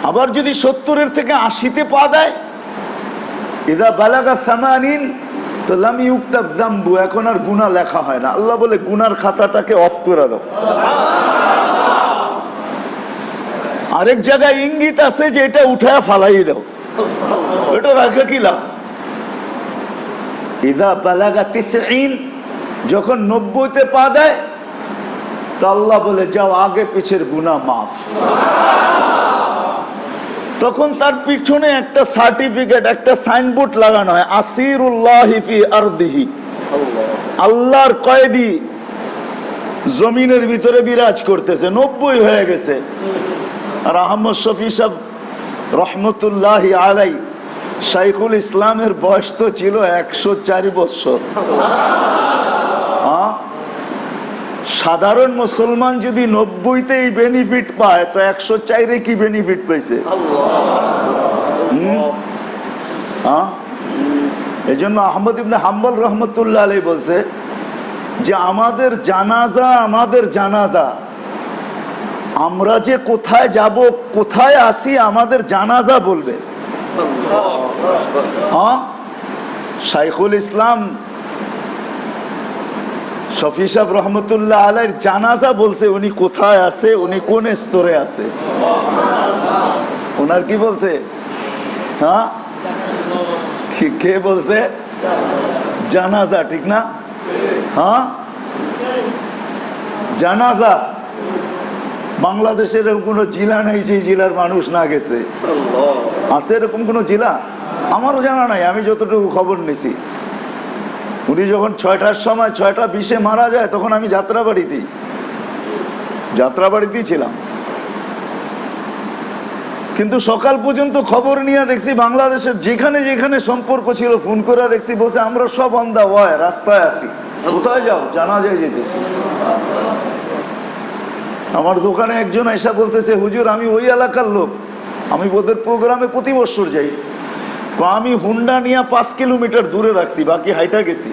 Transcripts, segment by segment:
আবার যদি 70-এর থেকে 80-তে পা দেয়, ইদা বালাগা সামানিন তো লাম ইউকতাব যামবু, এখন আর গুনাহ লেখা হয় না। আল্লাহ বলে গুনার খাতাটাকে অফ করে দাও। আরেক জায়গায় ইঙ্গিত আছে যে এটা উঠায় ফালাই দাও, এটা রাখা কি লাভ? ইদা বালাগা 90, যখন 90-তে পা দেয় তো আল্লাহ বলে যাও আগে পিছের গুনাহ মাফ। তখন তার পিছনে একটা সার্টিফিকেট, একটা সাইনবোর্ড লাগানো হয়, আসিরুল্লাহি ফি আরদিহি, আল্লাহর কয়েদি জমিনের ভিতরে বিরাজ করতেছে, 90 হয়ে গেছে। আর আহমদ শফি সাহেব রহমতুল্লাহি আলাই, শাইখুল ইসলামের বয়স তো ছিল 104 বছর। সাধারণ মুসলমান যদি 90-তেই বেনিফিট পায় তো 104-এ কি বেনিফিট পাইছে? এই জন্য আহমদ ইবনে হাম্বল রহমতুল্লাহ আলাইহি বলছে যে আমাদের জানাজা, আমরা যে কোথায় যাব, কোথায় আসি, আমাদের জানাজা বলবে। শাইখুল ইসলাম শফি সাহেব রহমতুল্লাহ আলাইহির জানাজা বলছে উনি কোথায় আছে, উনি কোন স্তরে আছে। ওনার কি বলছে? কে বলছে? জানাজা, ঠিক না? জানাজা। বাংলাদেশের এরকম কোনো জেলা নেই যে জেলার মানুষ না গেছে। আছে এরকম কোনো জেলা? আমারও জানা নাই, আমি যতটুকু খবর নিছি। উনি যখন 6টার সময় 6:20-এ মারা যায় তখন আমি যাত্রাবাড়িতেই ছিলাম। কিন্তু সকাল পর্যন্ত খবর নিয়ে দেখছি বাংলাদেশের যেখানে যেখানে সম্পর্ক ছিল ফোন করে দেখছি বলছে আমরা সব অন দা ওয়ে, রাস্তায় আছি। কোথায় যাও? জানাজায় যেতেছি। আমার দোকানে একজন এসে বলতেছে হুজুর আমি ওই এলাকার লোক, আমি ওদের প্রোগ্রামে প্রতি বছর যাই। আমি হুন্ডা নিয়ে 5 কিলোমিটার দূরে রাখছি, বাকি হাইটা গেছি।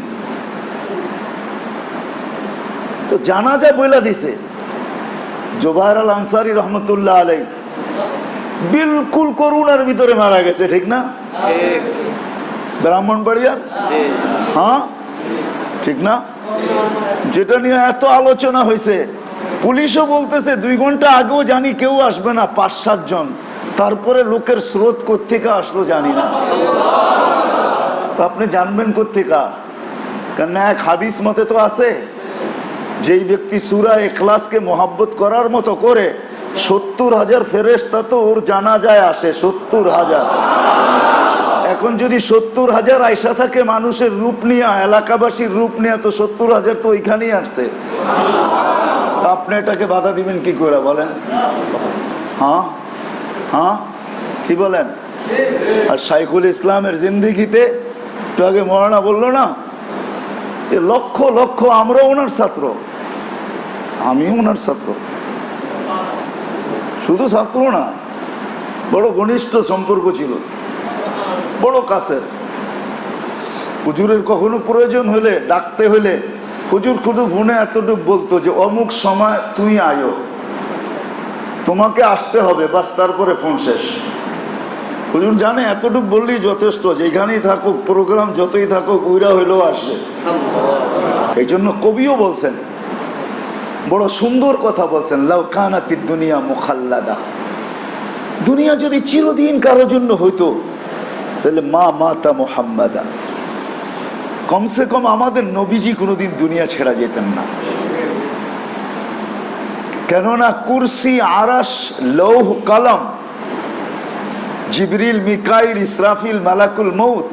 তো জানাজা বইলা দিছে। জুবায়ের আল আনসারী রহমতুল্লাহ আলাইহি বিলকুল করুণার ভিতরে মারা গেছে, ঠিক না? ব্রাহ্মণবাড়িয়া, ঠিক না? যেটা নিয়ে এত আলোচনা হয়েছে, পুলিশও বলতেছে 2 ঘন্টা আগেও জানি কেউ আসবে না, 5-7 জন। তারপরে লোকের স্রোত কোত্থেকে আসলো জানি না। তো আপনি জানবেন কোত্থেকে? কারণ এক হাদিস মতে তো আছে যেই ব্যক্তি সূরা ইখলাসকে মোহাব্বত করার মতো করে 70,000 ফেরেশতা তো ওর জানাজায় আসে। 70,000। এখন যদি 70,000 আয়সা থাকে মানুষের রূপ নিয়ে, এলাকাবাসীর রূপ নিয়ে, তো 70,000 তো ওইখানেই আসছে। আপনি এটাকে বাধা দিবেন কি করে বলেন? কি বলেন? আর শাইখুল ইসলামের জিন্দেগিতে একটু আগে মৌলানা বললো না যে লক্ষ লক্ষ, আমরা ওনার ছাত্র, আমিও ওনার ছাত্র। শুধু ছাত্র না, বড় ঘনিষ্ঠ সম্পর্ক ছিল, বড় কাছের। হুজুরের কখনো প্রয়োজন হলে, ডাকতে হলে হুজুর শুধু ফোনে এতটুকু বলতো যে অমুক সময় তুই আয়ো, তোমাকে আসতে হবে, বাস, তারপরে ফোন শেষ। হুজুর জানে এতটুকু বললেই যথেষ্ট, যেখানেই থাকুক, প্রোগ্রাম যতই থাকুক, ওইরা হইলেও আসবে। এই জন্য কবিও বলছেন, বড় সুন্দর কথা বলছেন, লাউ কানাতিদ দুনিয়া মুখাল্লাদা, দুনিয়া যদি চিরদিন কারোর জন্য হইতো তাহলে মা মাতা মুহাম্মাদা, কমসে কম আমাদের নবীজি কোনোদিন দুনিয়া ছেড়া যেতেন না। কেননা কুরসি, আরাশ, লৌহ, কলম, জিবরিল, মিকাইল, ইসরাফিল, মালাকুল মউত,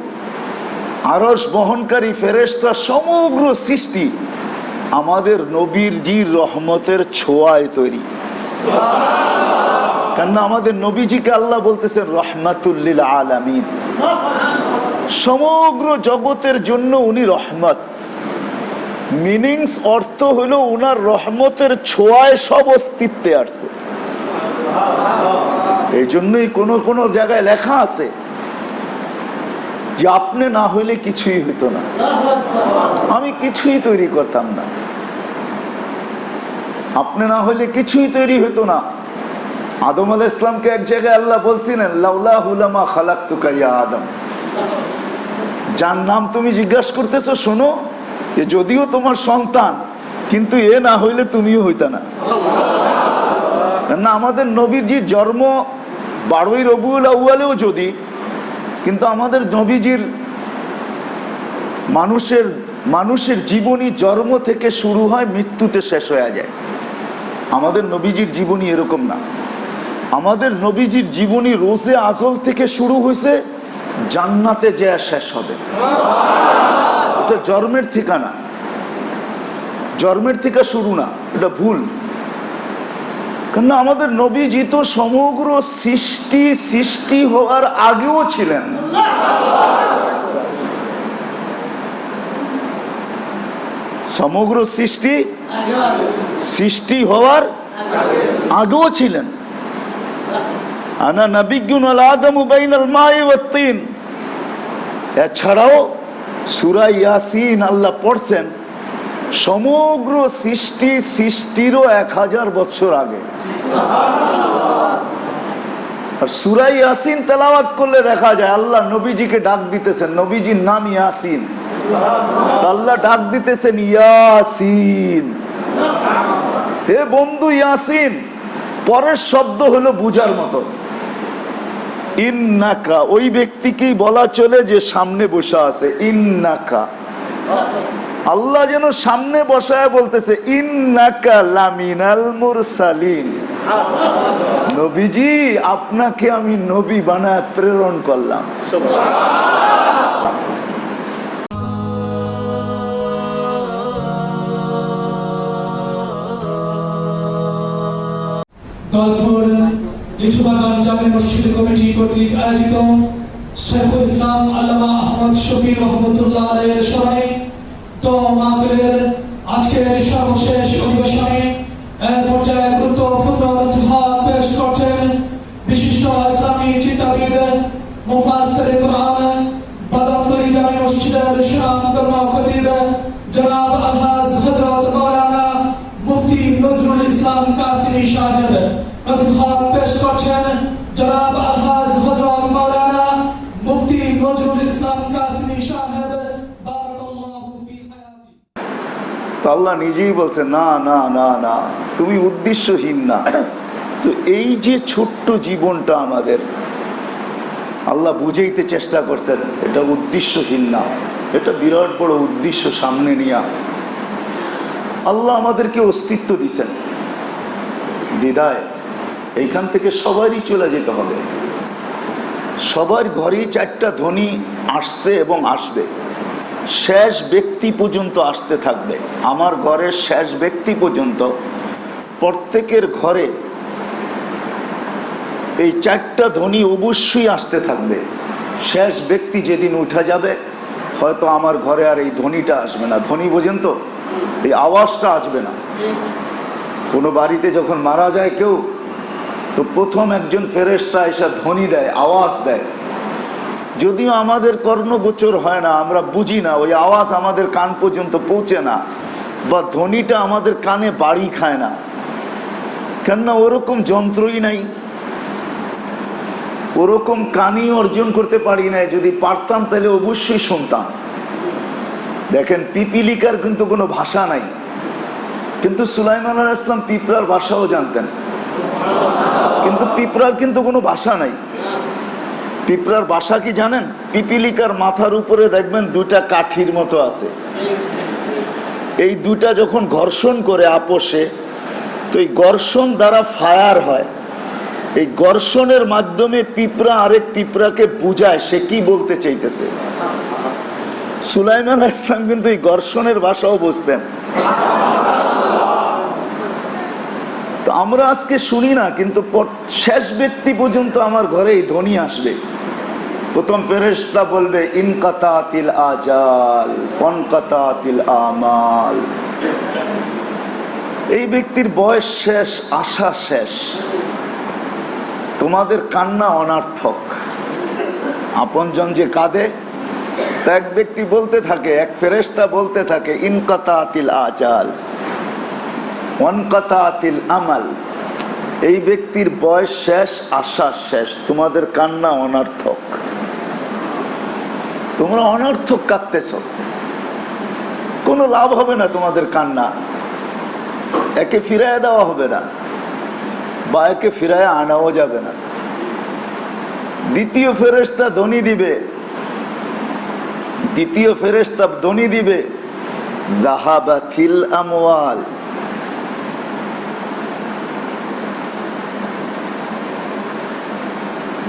আরশ বহনকারী ফেরেশতা, সমগ্র সৃষ্টি আমাদের নবীজির রহমতের ছোঁয়ায় তৈরি। কেননা আমাদের নবীজিকে আল্লাহ বলতেছেন রহমাতুল লিল আলামিন, সমগ্র জগতের জন্য উনি রহমত। মিনিংস, অর্থ হলো উনার রহমতের ছোঁয়ায় সব অস্তিত্বে আসছে। এই জন্যই কোন কোন জায়গায় লেখা আছে যে আপনি না হইলে কিছুই হইতো না, আমি কিছুই তৈরি করতাম না। আপনি না হইলে কিছুই তৈরি হইতো না। আদম আলাইহিস সালামকে এক জায়গায় আল্লাহ বলছিলেন, লাউলাহু লামা খালাকতুকা ইয়া আদম, যার নাম তুমি জিজ্ঞাসা করতেছো, শোনো, এ যদিও তোমার সন্তান, কিন্তু এ না হইলে তুমিও হইতা না। না, আমাদের নবীজির জন্ম 12ই রবিউল আউয়ালেও যদি, কিন্তু আমাদের নবীজির মানুষের জীবনী জন্ম থেকে শুরু হয়, মৃত্যুতে শেষ হয়ে যায়। আমাদের নবীজির জীবনী এরকম না। আমাদের নবীজির জীবনী রোজে আজল থেকে শুরু হয়েছে, জান্নাতে যে শেষ হবে। এটা জন্মের ঠিকানা, জন্মের থেকে শুরু না, এটা ভুল। কেন আমাদের নবীজি তো সমগ্র সৃষ্টি হওয়ার আগেও ছিলেন। সমগ্র সৃষ্টি হওয়ার আগেও ছিলেন। আনা নবিয়্যুন ওয়াল আদমু বাইনাল মাই ওয়াত তিন। এছাড়াও সূরা ইয়াসিন আল্লাহ পড়ছেন সমগ্র সৃষ্টিরও 1000 বছর আগে। আর সূরা ইয়াসিন তেলাওয়াত করলে দেখা যায় আল্লাহ নবীজিকে ডাক দিতেছেন, নবীজির নাম ইয়াসিন, আল্লাহ ডাক দিতেছেন ইয়াসিন, হে বন্ধু ইয়াসিন। পরের শব্দ হলো বুঝার মতো, ইন্নাকা, ওই ব্যক্তিকেই বলা চলে যে সামনে বসা আছে। ইন্নাকা, আল্লাহ যেন সামনে বসায় বলতেছে, ইন্নাকা লামিনাল মুরসালিন, নবীজি আপনাকে আমি নবী বানায় প্রেরণ করলাম। দলফুল লিচুবাগান জামে মসজিদ কমিটি কর্তৃক আয়োজিত শেখুল ইসলাম আল্লামা আহমদ শফির রহমতুল্লাহ আলাইহির স্মরণে তো মাহফিলের আজকের সর্বশেষ অধিবেশনে এক পর্যায়ে গুরুত্বপূর্ণ নসিহত পেশ করছেন বিশিষ্ট ইসলামী চিন্তাবিদ মুফাসসির কুরআন বাদামতলী জামে মসজিদের সুনামধন্য খতিব জনাব আলহাজ হযরত মাওলানা মুফতি নজরুল ইসলাম কাসিমি সাহেব। নসিহত পেশ করছেন জনাব আলহাজ হযরত মাওলানা মুফতি নজরুল ইসলাম কাসিমি সাহেব। বারাকাল্লাহু ফি হায়াতি। তো আল্লাহ নিজেই বলছে, না না না না, তুমি উদ্দেশ্যহীন না। তো এই যে ছোট্ট জীবনটা আমাদের, আল্লাহ বুঝাইতে চেষ্টা করছেন এটা উদ্দেশ্যহীন না, এটা বিরাট বড় উদ্দেশ্য সামনে নিয়ে আল্লাহ আমাদেরকে অস্তিত্ব দিছেন। বিদায় এইখান থেকে সবারই চলে যেতে হবে। সবার ঘরেই 4টা ধ্বনি আসছে এবং আসবে, শেষ ব্যক্তি পর্যন্ত আসতে থাকবে। আমার ঘরের শেষ ব্যক্তি পর্যন্ত প্রত্যেকের ঘরে এই 4টা ধ্বনি অবশ্যই আসতে থাকবে। শেষ ব্যক্তি যেদিন উঠে যাবে, হয়তো আমার ঘরে আর এই ধ্বনিটা আসবে না। ধ্বনি বোঝেন তো, এই আওয়াজটা আসবে না। কোনো বাড়িতে যখন মারা যায় কেউ, তো প্রথম একজন ফেরেশতা এসে ধ্বনি দেয়, আওয়াজ দেয়। যদিও আমাদের কর্ণগোচর হয় না, আমরা বুঝি না, ওই আওয়াজ আমাদের কান পর্যন্ত পৌঁছে না, বা ধ্বনিটা আমাদের কানে বাড়ি খায় না, কেননা ওরকম যন্ত্রই নাই, ওরকম কানই অর্জন করতে পারি না। যদি পারতাম তাহলে অবশ্যই শুনতাম। দেখেন, পিপিলিকার কিন্তু কোনো ভাষা নাই, কিন্তু সুলাইমান আলাইহিস সালাম পিঁপড়ার ভাষাও জানতেন, কিন্তু পিঁপড়ার কিন্তু কোনো ভাষা নাই। পিঁপড়ার ভাষা কি জানেন? পিপিলিকার মাথার উপরে দেখবেন 2টা কাঠির মতো আছে, এই 2টা যখন ঘর্ষণ করে আপোষে, তো এই ঘর্ষণ দ্বারা ফায়ার হয়। এই ঘর্ষণের মাধ্যমে পিঁপড়া আরেক পিঁপড়াকে বুঝায় সে কি বলতে চাইতেছে। সুলাইমান আলাইহিস সালাম কিন্তু এই ঘর্ষণের ভাষাও বুঝতেন। তো আমরা আজকে শুনি না, কিন্তু শেষ ব্যক্তি পর্যন্ত আমার ঘরে এই ধ্বনি আসবে। প্রথম ফেরেশতা বলবে, ইনকাতাতিল আজাল ওয়ানকাতাতিল আমাল। এই ব্যক্তির বয়স শেষ, আশা শেষ, তোমাদের কান্না অনার্থক। আপনজন যে কাঁদে, তা এক ব্যক্তি বলতে থাকে, এক ফেরেশতা বলতে থাকে, ইনকাতাতিল আজাল ওয়ানকাতাতিল আমাল। এই ব্যক্তির বয়স শেষ, আশা শেষ। তোমাদের কান্না অনর্থক, তোমরা অনর্থক কাঁদতেছ, কোনো লাভ হবে না তোমাদের কান্না। একে ফিরায় দেওয়া হবে না বা একে ফিরায় আনাও যাবে না। দ্বিতীয় ফেরেশতা ধ্বনি দিবে, দ্বিতীয় ফেরেশতা ধ্বনি দিবে, যাহাবাতিল আমওয়াল।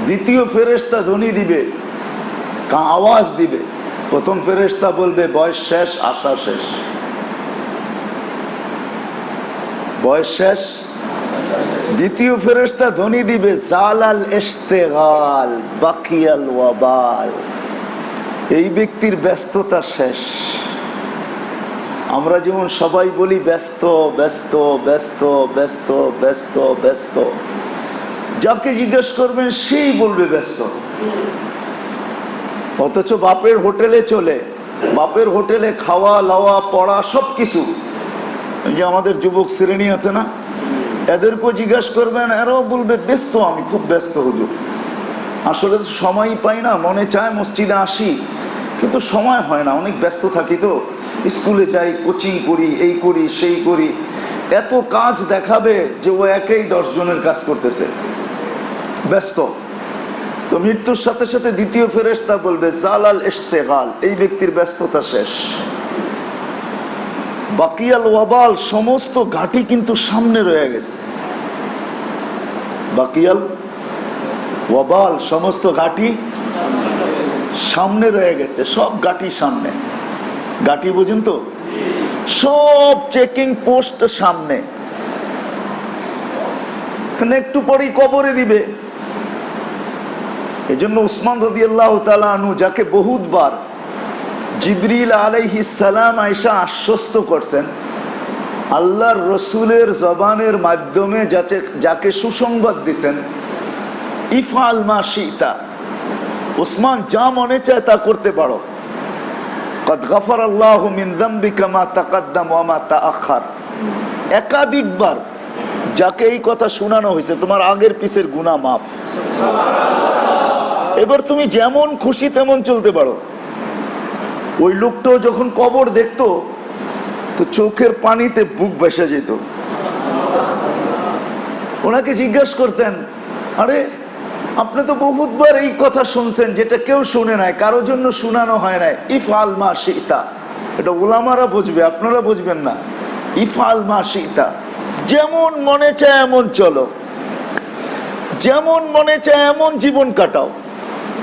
দ্বিতীয় ফেরেশতা ধ্বনি দিবে, আওয়াজ দিবে। প্রথম ফেরেশতা বলবে বয়স শেষ, আশা শেষ। বয়স শেষ। দ্বিতীয় ফেরেশতা ধ্বনি দিবে, জালাল ইশতিগাল বাকিয়াল ওয়াবাল। এই ব্যক্তির ব্যস্ততা শেষ। আমরা যেমন সবাই বলি ব্যস্ত ব্যস্ত ব্যস্ত ব্যস্ত ব্যস্ত ব্যস্ত, যাকে জিজ্ঞেস করবেন সেই বলবে ব্যস্ত। অথচ বাপের হোটেলে চলে, বাপের হোটেলে খাওয়া লাওয়া পড়া সব কিছু। যে আমাদের যুবক শ্রেণী আছে না, এদেরকেও জিজ্ঞাসা করবেন, এরাও বলবে ব্যস্ত, আমি খুব ব্যস্ত হুজুর। আসলে তো সময় পাই না, মনে চায় মসজিদে আসি কিন্তু সময় হয় না, অনেক ব্যস্ত থাকি তো, স্কুলে যাই, কোচিং করি, এই করি সেই করি। এত কাজ দেখাবে যে ও একেই 10 জনের কাজ করতেছে, ব্যস্ত। তো মৃত্যুর সাথে সাথে দ্বিতীয় ফেরেশতা বলবে জালাল ইশতিগাল, এই ব্যক্তির ব্যস্ততা শেষ। বাকিয়াল ওয়াবাল, সমস্ত ঘাটি কিন্তু সামনে রয়ে গেছে। বাকিয়াল ওয়াবাল, সমস্ত ঘাটি সামনে রয়ে গেছে, সব ঘাটি সামনে। ঘাটি বুঝুন তো, সব চেকিং পোস্ট সামনে। একটু পরেই কবরে দিবে। এই জন্য উসমান রাদিয়াল্লাহু তাআলা আনহু, যাকে বহুতবার জিবরিল আলাইহিস সালাম আয়েশা আশ্বস্ত করছেন, আল্লাহর রসুলের জবানের মাধ্যমে যাকে সুসংবাদ দিছেন, ইফআল মা শিতা, উসমান যা মনে চায় তা করতে পারো। কদ গাফারাল্লাহু মিন যামবিকা মা তাকাদ্দাম ওয়া মা তাআখার। একাধিকবার যাকে এই কথা শোনানো হয়েছে, তোমার আগের পিছের গুনাহ মাফ। এবার তুমি যেমন খুশি তেমন চলতে পারো। ওই লোকটাও যখন কবর দেখতো তো চোখের পানিতে বুক ভেসে যেত। ওনাকে জিজ্ঞাসা করতেন, আরে আপনি তো বহুতবার এই কথা শুনছেন যেটা কেউ শুনে নাই, কারোর জন্য শোনানো হয় নাই। ইফআল মা শিতা, এটা উলামারা বুঝবে, আপনারা বুঝবেন না। ইফআল মা শিতা, যেমন মনে চায় এমন চলো, যেমন মনে চায় এমন জীবন কাটাও।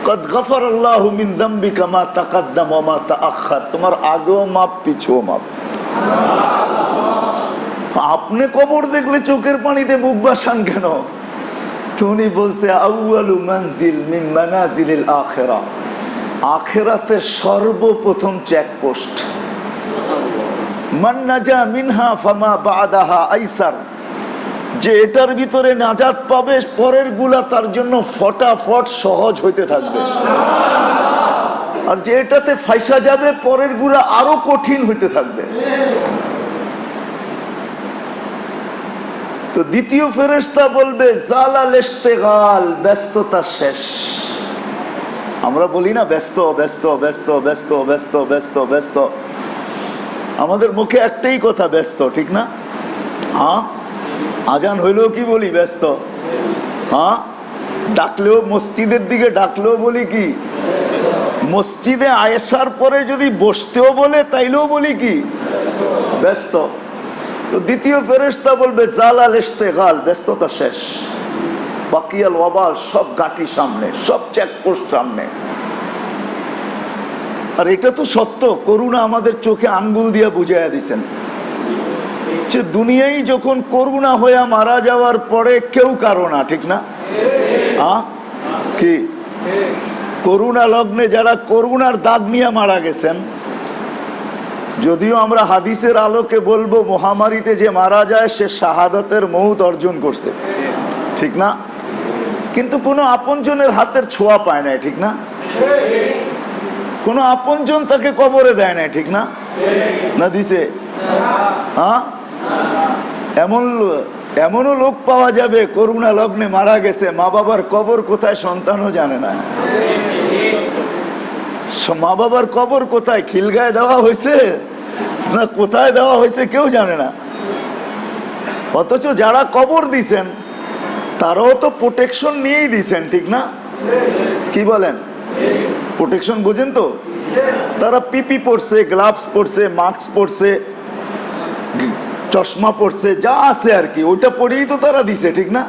কদ গাফারাল্লাহু মিন যামবিকা মা তাকাদ্দাম ওয়া মা তাআখার, তোমার আগেও মাপ পিছেও মাপ। আপনি কবর দেখলে চোখের পানিতে বুক ভাসান কেন? উনি বলছে আউয়ালু মানজিল মিন মানাজিলিল আখিরা, আখিরাতের সর্বপ্রথম চেকপোস্ট। মান নাজা মিনহা ফামা বাদাহা আইসার, যে এটার ভিতরে নাজাত পাবে, পরের গুলা তার জন্য ফটাফট সহজ হইতে থাকবে। আর যে এটাতে ফাইসা যাবে, পরের গুলা আরো কঠিন হইতে থাকবে। তো দ্বিতীয় ফেরেশতা বলবে জালাল ইশতিগাল, ব্যস্ততা শেষ। আমরা বলি না ব্যস্ত ব্যস্ত ব্যস্ত ব্যস্ত ব্যস্ত ব্যস্ত ব্যস্ত, আমাদের মুখে একটাই কথা ব্যস্ত, ঠিক না? হ্যাঁ, আজান হইলেও কি বলি ব্যস্ত। হ্যাঁ, ডাকলেও, মসজিদের দিকে ডাকলেও বলি কি, মসজিদে আয়েশার পরে যদি বসতেও বলে তাইলেও বলি কি ব্যস্ত। তো দ্বিতীয় ফেরেশতা বলবে জালাল ইশতিগাল, ব্যস্ততা শেষ। বাকিয়াল ওয়াবাল, সব ঘাটি সামনে, সব চেকপোস্ট সামনে। আর এটা তো সত্য, করুণা আমাদের চোখে আঙ্গুল দিয়ে বুঝাইয়া দিছেন যে দুনিয়ায় যখন করুণা হইয়া মারা যাওয়ার পরে কেউ কারো না, ঠিক না? কি করুণা লগ্নে যারা করুণার দাগ নিয়ে মারা গেছেন, যদিও আমরা হাদিসের আলোকে বলবো মহামারীতে যে মারা যায় সে শাহাদাতের মৌত অর্জন করছে, ঠিক না? কিন্তু কোনো আপনজনের হাতের ছোঁয়া পায় নাই, ঠিক না? কোনো আপনজন তাকে কবরে দেয় নাই, ঠিক না? না দিছে? হ্যাঁ, এমন এমনও লোক পাওয়া যাবে করুণা লগ্নে মারা গেছে, মা বাবার কবর কোথায় সন্তানও জানে না। মা বাবার কবর কোথায়, খিলগায় দেওয়া হয়েছে না কোথায় দেওয়া হয়েছে কেউ জানে না। অথচ যারা কবর দিছেন তারাও তো প্রোটেকশন নিয়েই দিছেন, ঠিক না? কি বলেন? প্রোটেকশন বুঝেন তো? তারা পিপি পরছে, গ্লাভস পরছে, মাস্ক পরছে, চশমা পরছে, যা আছে আর কি ওইটা পরেই তো তারা দিছে, ঠিক না?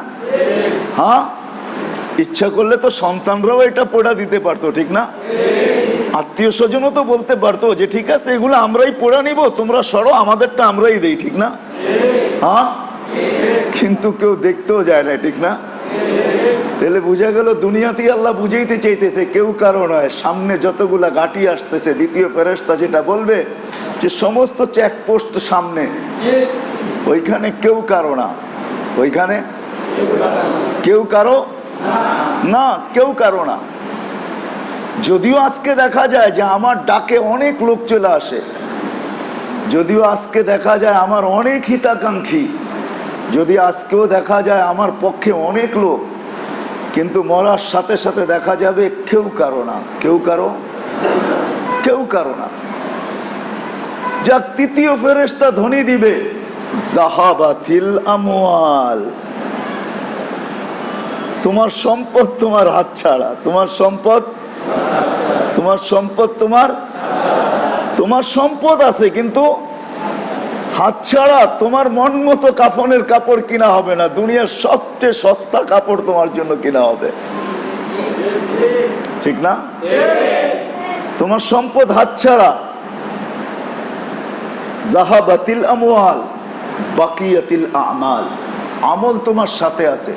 হ্যাঁ, ইচ্ছা করলে তো সন্তানরাও এটা পড়া দিতে পারতো, ঠিক না? আত্মীয় স্বজনও তো বলতে পারতো যে ঠিক আছে এগুলো আমরাই পড়া নিব, তোমরা সরো, আমাদেরটা আমরাই দেই, ঠিক না? হ্যাঁ, কিন্তু কেউ দেখতেও যায় না, ঠিক না? তাহলে বুঝা গেল দুনিয়াতেই আল্লাহ বুঝাইতে চাইতেছে কেউ কারো নয়। সামনে যতগুলা ঘাঁটি আসতেছে, দ্বিতীয় ফেরেশতা যেটা বলবে যে সমস্ত চেকপোস্ট সামনে, ওইখানে কেউ কারো না, ওইখানে কেউ কারো না, কেউ কারো না। যদিও আজকে দেখা যায় যে আমার ডাকে অনেক লোক চলে আসে, যদিও আজকে দেখা যায় আমার অনেক হিতাকাঙ্ক্ষী, যদি আজকেও দেখা যায় আমার পক্ষে অনেক লোক, কিন্তু মরার সাথে সাথে দেখা যাবে কেউ কারো না, কেউ কারো না। যাক, তৃতীয় ফেরেশতা ধ্বনি দিবে যাহাবাতিল আমওয়াল, তোমার সম্পদ তোমার হাতছাড়া, তোমার সম্পদ তোমার সম্পদ আছে কিন্তু হাতছাড়া। তোমার মন মতো কাফনের কাপড় কিনা হবে না, দুনিয়ার সবচেয়ে সস্তা কাপড় তোমার জন্য কিনা হবে, ঠিক না? তোমার সম্পদ হাতছাড়া। যাহাবাতিল আমওয়াল বাকিয়াতিল আমাল, আমল তোমার সাথে আছে।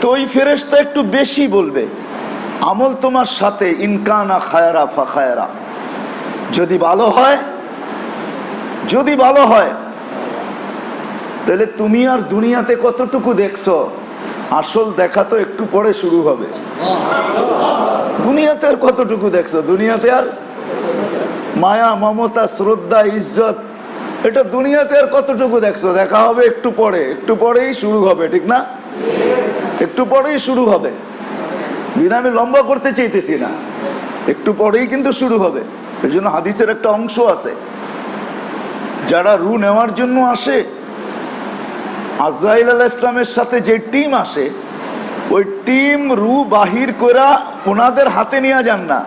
তো ওই ফেরেশতা একটু বেশি বলবে, আমল তোমার সাথে, ইনকানা খায়রা ফা খায়রা, যদি ভালো হয় তাহলে তুমি আর দুনিয়াতে কতটুকু দেখছো, আসল দেখা তো একটু পরে শুরু হবে। দুনিয়াতে আর কতটুকু দেখছো, দুনিয়াতে আর মায়া মমতা শ্রদ্ধা ইজ্জত, এটা দুনিয়াতে আর কতটুকু দেখছো, দেখা হবে একটু পরে, একটু পরেই শুরু হবে, ঠিক না? একটু পরেই শুরু হবে। বিনা আমি লম্বা করতে চাইতেছি না, একটু পরেই কিন্তু শুরু হবে। এই জন্য হাদিসের একটা অংশ আছে, যারা রু নেওয়ার জন্য আসে, আজরাইল আলাইহিস সালামের সাথে যে টিম আসে, ওই টিম রু বাহির করা ওনাদের হাতে নিয়ে যান না,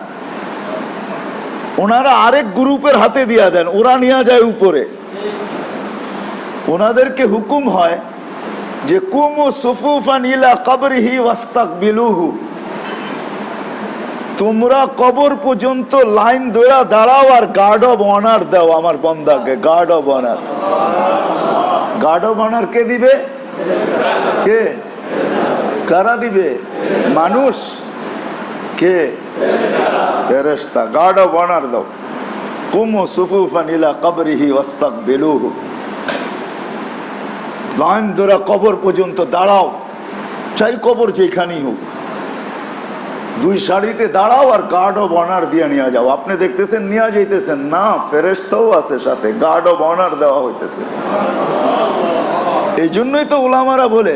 ওনারা আরেক গ্রুপের হাতে দিয়া দেন, ওরা নিয়ে যায় উপরে। ওনাদেরকে হুকুম হয় যে কুমু সুফুফান ইলা কবরিহি ওয়াস্তাকবিলুহু, তোমরা কবর পর্যন্ত লাইন ধরে দাঁড়াও আর গার্ড অব অনার দাও আমার বন্দাকে। Guard of honour, guard of honour কে দিবে? কে? কারা দিবে? মানুষ? কে? ফেরেশতা। গার্ড অব অনার দাও। কুমু সুফুফান ইলা কবরিহি ওয়াস্তাকবিলুহু, লাইন ধরে কবর পর্যন্ত দাঁড়াও, চাই কবর যেখানেই হোক, দুই সারিতে দাঁড়াও আর গার্ড অব অনার দিয়ে নিয়ে যাও। আপনি দেখতেছেন নিয়ে যাইতেছেন না, ফেরেশতাও আছে সাথে, গার্ড অব অনার দেওয়া হইতেছে। এই জন্যই তো উলামারা বলে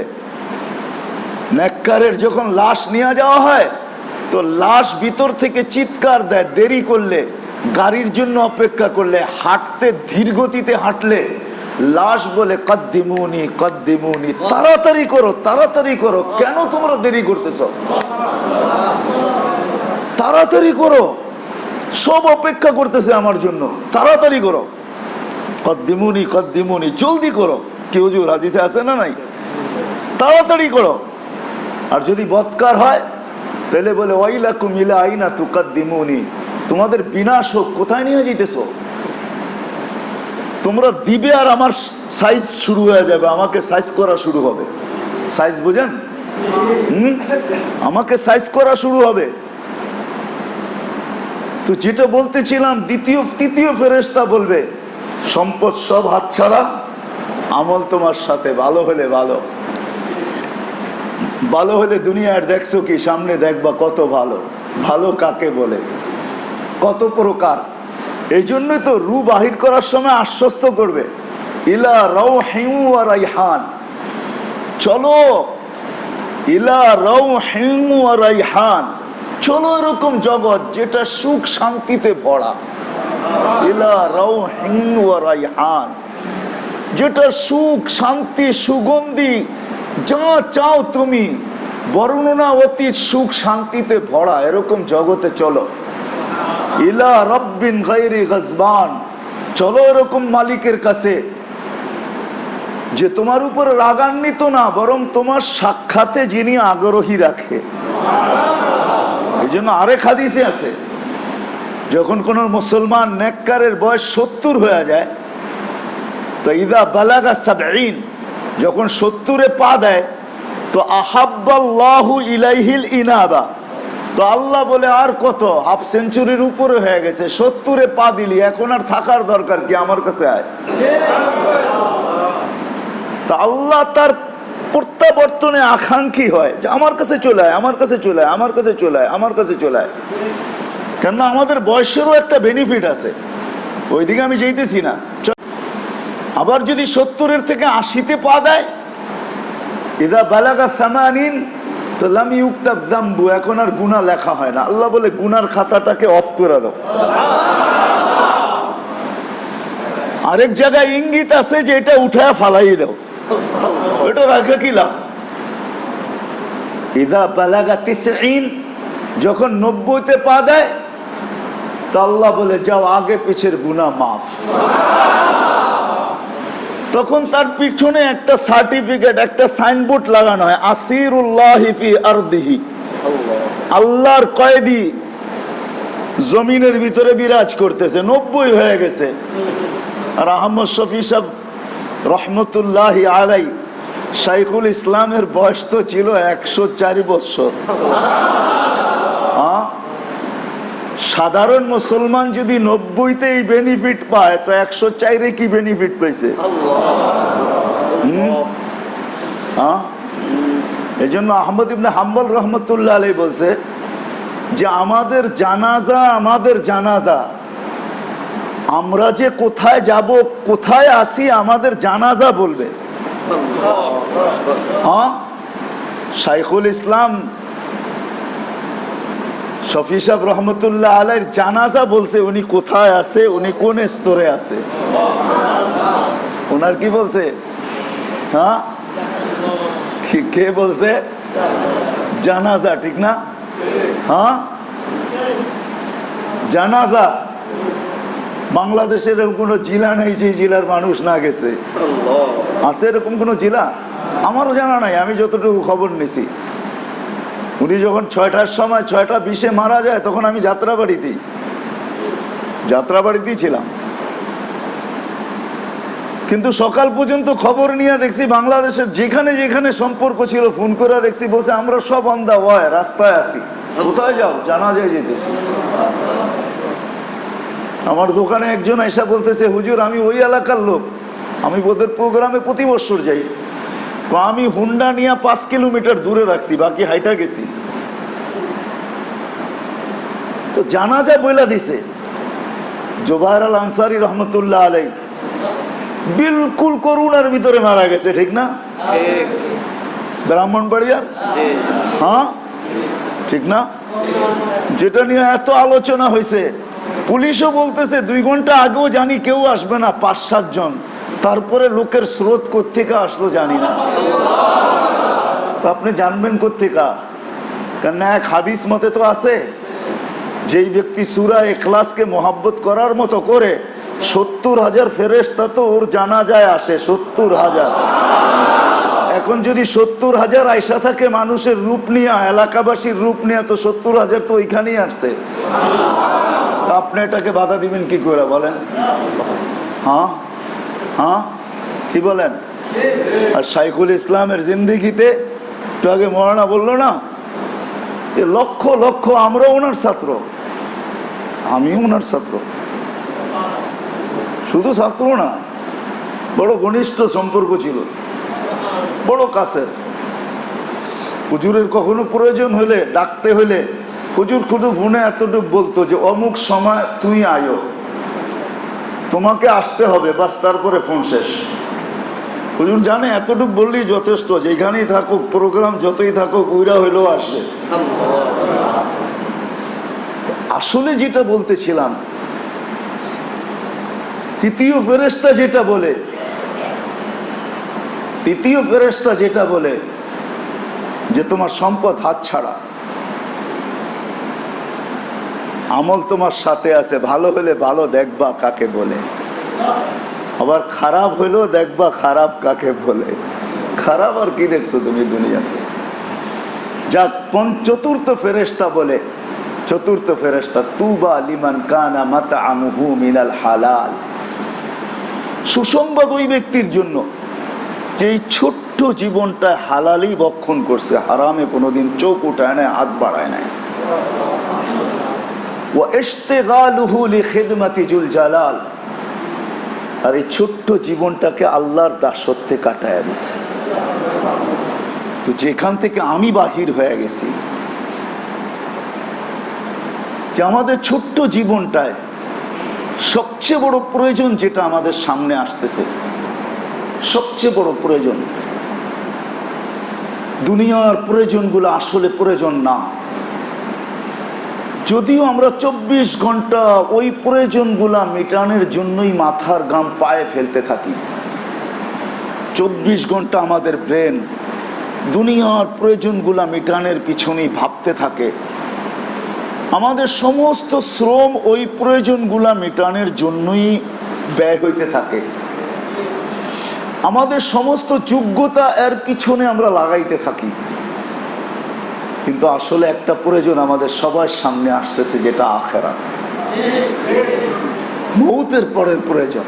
নেককারের যখন লাশ নিয়ে যাওয়া হয় তো লাশ ভিতর থেকে চিৎকার দেয়, দেরি করলে, গাড়ির জন্য অপেক্ষা করলে, হাঁটতে ধীর গতিতে হাঁটলে লাশ বলে কদ্দিমুনি কদ্দিমুনি, তাড়াতাড়ি করো তাড়াতাড়ি করো। কেন তোমরা দেরি করতেছ? তাড়াতাড়ি করো, সব অপেক্ষা করতেছে আমার জন্য, তাড়াতাড়ি করো। কদ্দিমুনি কদ্দিমুনি, জলদি করো। কি হুজুর হাদিসে আছে না নাই? তাড়াতাড়ি করো। আর যদি বদকার হয় তাহলে বলে ওয়াইলাকুম ইলা আইনা তুকাদ্দিমুনি, তোমাদের বিনাশ হোক, কোথায় নিয়ে যাইতেছো? তোমরা দিবে আর আমার সাইজ শুরু হয়ে যাবে, আমাকে সাইজ করা শুরু হবে। সাইজ বুঝেন? আমাকে সাইজ করা শুরু হবে। তো যেটা বলতেছিলাম, তৃতীয় ফেরেশতা বলবে সম্পদ সব হাতছাড়া, আমল তোমার সাথে, ভালো হলে ভালো, ভালো হলে দুনিয়ার দেখছো কি, সামনে দেখবা কত ভালো। ভালো কাকে বলে, কত প্রকার। এই জন্যই তো রু বাহির করার সময় আশ্বস্ত করবে ইলা রাউহিন ওয়া রাইহান, চলো ইলা রাউহিন ওয়া রাইহান, চলো এরকম জগৎ যেটা সুখ শান্তিতে ভরা। ইলা রাউহিন ওয়া রাইহান, যেটা সুখ শান্তি সুগন্ধি যা চাও তুমি, বর্ণনা অতীত সুখ শান্তিতে ভরা এরকম জগতে চলো। ইলা রব্বিন গায়রি গজবান, চলো এরকম মালিকের কাছে যে তোমার উপরে রাগান্বিত না, বরং তোমার সাক্ষাতে যিনি আগ্রহী রাখে। এই জন্য আরেক হাদিসে আছে, যখন কোন মুসলমান নেককারের বয়স 70 হয়ে যায়, তো ইদা বালাগা 70, যখন 70-এ পা দেয়, তো আহাব্বাল্লাহু ইলাইহিল ইনাবা, তো আল্লাহ বলে আর কত, হাফ সেঞ্চুরির উপরে হয়ে গেছে, 70-এ পা দিলি, এখন আর থাকার দরকার কি, আমার কাছে আয়। তা আল্লাহ তার প্রত্যাবর্তনে আকাঙ্ক্ষী হয় যে আমার কাছে চলে আয়, আমার কাছে চলে আয়, আমার কাছে চলে আয়, আমার কাছে চলে আয়। কেননা আমাদের বয়সেরও একটা বেনিফিট আছে, ওইদিকে আমি যেতেছি না। আবার যদি 70-এর থেকে 80-তে পা দেয়, ইদা বালাগা 80, তো লাম ইউকতাব যামবু, এখন আর গুনাহ লেখা হয় না। আল্লাহ বলে গুনার খাতাটাকে অফ করে দাও। আরেক জায়গায় ইঙ্গিত আছে যে এটা উঠায় ফালাই দাও, এটা রাখা কি লাভ। ইদা বালাগা 90, যখন 90-তে পা দেয়, তো আল্লাহ বলে যাও আগে পিছের গুনাহ মাফ। তখন তার পিছনে একটা সার্টিফিকেট, একটা সাইনবোর্ড লাগানো হয়, আসিরুল্লাহি ফি আরদিহি, আল্লাহর কয়েদি জমিনের ভিতরে বিরাজ করতেছে, 90 হয়ে গেছে। আর আহমদ শফি সাহেব রহমতুল্লাহি আলাই, শাইখুল ইসলামের বয়স তো ছিল 104 বছর। সাধারণ মুসলমান যদি 90-তেই বেনিফিট পায়, তো 104-এ কি বেনিফিট পাইছে? এই জন্য আহমদ ইবনে হাম্বল রহমতুল্লাহ আলাইহি বলছে যে আমাদের জানাজা, আমরা যে কোথায় যাব, কোথায় আসি, আমাদের জানাজা বলবে। শাইখুল ইসলাম শফি সাহেব রহমতুল্লাহ আলাইহির জানাজা বলছে উনি কোথায় আছে, উনি কোন স্তরে আছে। ওনার কি বলছে? হ্যাঁ, কে বলছে? জানাজা, ঠিক না? হ্যাঁ, জানাজা। বাংলাদেশের এরকম কোনো জেলা নেই যে জেলার মানুষ না গেছে। আছে এরকম কোনো জেলা? আমারও জানা নাই, আমি যতটুকু খবর নিছি। উনি যখন 6টার সময় 6:20-এ মারা যায়, তখন আমি যাত্রাবাড়িতেই ছিলাম। কিন্তু সকাল পর্যন্ত খবর নিয়ে দেখছি বাংলাদেশের যেখানে যেখানে সম্পর্ক ছিল, ফোন করে দেখছি, বলছে আমরা সব অন দা ওয়ে, রাস্তায় আছি। কোথায় যাও? জানাজায় যেতেছি। আমার দোকানে একজন এসে বলতেছে, হুজুর আমি ওই এলাকার লোক, আমি ওদের প্রোগ্রামে প্রতি বছর যাই, আমি হুন্ডা নিয়ে 5 কিলোমিটার দূরে রাখছি, বাকি হাইটা গেছি। তো জানাজা বইলা দিছে। জোবায়ের আল আনসারী রহমতুল্লাহ আলাইহি বিলকুল করুণার ভিতরে মারা গেছে, ঠিক না? ব্রাহ্মণবাড়িয়া, হ্যাঁ ঠিক না? যেটা নিয়ে এত আলোচনা হয়েছে, পুলিশও বলতেছে 2 ঘন্টা আগেও জানি কেউ আসবে না, 5-7 জন। তারপরে লোকের স্রোত কোত্থেকে আসলো জানি না। তো আপনি জানবেন কোত্থেকা? কারণ এক হাদিস মতে তো আছে, যেই ব্যক্তি সূরা ইখলাসকে মোহাব্বত করার মতো করে 70,000 ফেরেশতা তো ওর জানাজায় আসে। 70,000। এখন যদি 70,000 আয়সা থাকে মানুষের রূপ নিয়ে, এলাকাবাসীর রূপ নিয়ে, তো 70,000 তো ওইখানেই আসছে। আপনি এটাকে বাধা দিবেন কি করে বলেন? হ্যাঁ, কি বলেন? আর শাইখুল ইসলামের জিন্দেগিতে একটু আগে মৌলানা বললো না যে লক্ষ লক্ষ, আমরা ওনার ছাত্র, আমিও ওনার ছাত্র। শুধু ছাত্র না, বড় ঘনিষ্ঠ সম্পর্ক ছিল, বড় কাছের। হুজুরের কখনো প্রয়োজন হলে, ডাকতে হলে, হুজুর শুধু ফোনে এতটুকু বলতো যে অমুক সময় তুই আয়ো। তোমাকে আসতে হবে, বাস, তারপরে ফোন শেষ। হুজুর জানে এতটুকু বললেই যথেষ্ট, যেখানেই থাকুক, প্রোগ্রাম যতই থাকুক, উইরা হইলেও আসবে। আসলে যেটা বলতেছিলাম, তৃতীয় ফেরেশতা যেটা বলে যে তোমার সম্পদ হাতছাড়া, আমল তোমার সাথে আছে, ভালো হলে ভালো দেখবা কাকে বলে, আবার খারাপ হইলেও দেখবা খারাপ কাকে বলে। খারাপ আর কি দেখছো তুমি দুনিয়াতে? যাক, চতুর্থ ফেরেশতা বলে, চতুর্থ ফেরেশতা, তুবা লিমান কানা মাতআমুহু মিনাল হালাল। সুসংবাদ ওই ব্যক্তির জন্য যে এই ছোট্ট জীবনটা হালালই ভক্ষণ করছে, হারামে কোনোদিন চোখ উঠায় নাই, হাত বাড়ায় নাই। ওয়া ইশতিগালুহু লিখিদমাতি জুল জালাল, আর এই ছোট্ট জীবনটাকে আল্লাহর দাসত্বে কাটায়া দিছে। তো যেখান থেকে আমি বাহির হয়ে গেছি, যে আমাদের ছোট্ট জীবনটায় সবচেয়ে বড় প্রয়োজন যেটা আমাদের সামনে আসতেছে, সবচেয়ে বড় প্রয়োজন, দুনিয়ার প্রয়োজনগুলো আসলে প্রয়োজন না। যদিও আমরা 24 ঘন্টা ওই প্রয়োজনগুলা মেটানোর জন্যই মাথার ঘাম পায়ে ফেলতে থাকি, 24 ঘন্টা আমাদের ব্রেন দুনিয়ার প্রয়োজনগুলা মেটানোর পিছনেই ভাবতে থাকে, আমাদের সমস্ত শ্রম ওই প্রয়োজনগুলা মেটানোর জন্যই ব্যয় হইতে থাকে, আমাদের সমস্ত যোগ্যতা এর পিছনে আমরা লাগাইতে থাকি। কিন্তু আসলে একটা প্রয়োজন আমাদের সবার সামনে আসতেছে, যেটা আখিরাত, মৌতের পরের প্রয়োজন।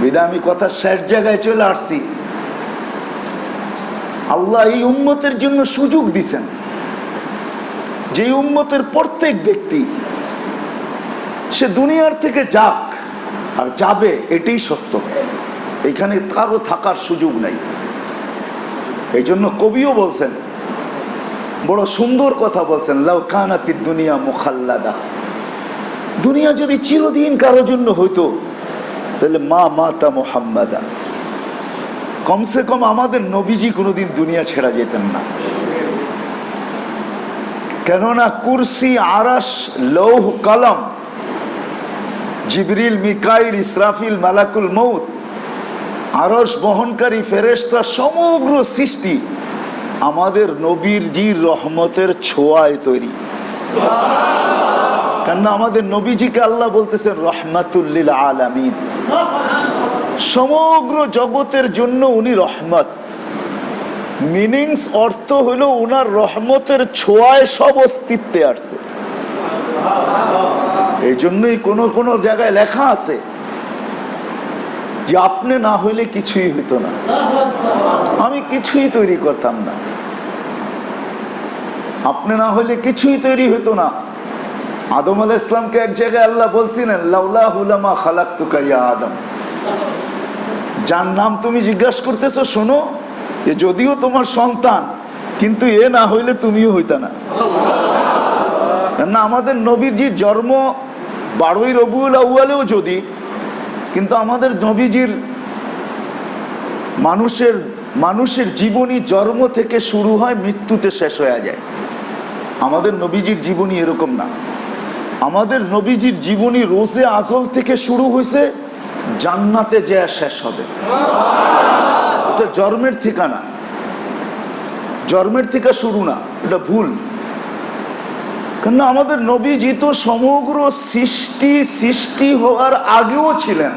বিধায় আমি কথা শেষ জায়গায় চলে আসছি। আল্লাহ এই উম্মতের জন্য সুযোগ দিছেন, যে উম্মতের প্রত্যেক ব্যক্তি সে দুনিয়ার থেকে যাক আর যাবে, এটাই সত্য, এখানে কারো থাকার সুযোগ নাই। এই জন্য কবিও বলছেন, বড় সুন্দর কথা বলছেন, লাউ কানাতিদ দুনিয়া মুখাল্লাদা, দুনিয়া যদি চিরদিন কারোর জন্য হইতো তাহলে মা মাতা মুহাম্মাদা, কমসে কম আমাদের নবীজি কোনোদিন দুনিয়া ছেড়া যেতেন না। কেননা কুরসি, আরাশ, লৌহ, কলম, জিবরিল, মিকাইল, ইসরাফিল, মালাকুল মউত, আরশ বহনকারী ফেরেশতা, সমগ্র সৃষ্টি আমাদের নবীজির রহমতের ছোঁয়ায় তৈরি। কেননা আমাদের নবীজিকে আল্লাহ বলতেছেন রহমাতুল লিল আলামিন, সমগ্র জগতের জন্য উনি রহমত। মিনিংস, অর্থ হলো উনার রহমতের ছোঁয়ায় সব অস্তিত্বে আসছে। এই জন্যই কোনো কোনো জায়গায় লেখা আছে যে আপনি না হইলে কিছুই হইতো না, আমি কিছুই তৈরি করতাম না, আপনি না হইলে কিছুই তৈরি হইতো না। আদম আলাইহিস সালামকে এক জায়গায় আল্লাহ বলছিলেন, লাউলাহু লামা খালাকতুকা ইয়া আদম, যার নাম তুমি জিজ্ঞাসা করতেছো, শোনো, এ যদিও তোমার সন্তান, কিন্তু এ না হইলে তুমিও হইতা না। কেননা আমাদের নবীজির জন্ম 12ই রবিউল আউয়ালেও যদি, কিন্তু আমাদের নবীজির মানুষের জীবনী জন্ম থেকে শুরু হয়, মৃত্যুতে শেষ হয়ে যায়। আমাদের নবীজির জীবনী এরকম না। আমাদের নবীজির জীবনী রোজে আজল থেকে শুরু হয়েছে, জান্নাতে যায় শেষ হবে। এটা জন্মের ঠিকানা, জন্মের থেকে শুরু না, এটা ভুল। কেননা আমাদের নবীজি তো সমগ্র সৃষ্টি হওয়ার আগেও ছিলেন।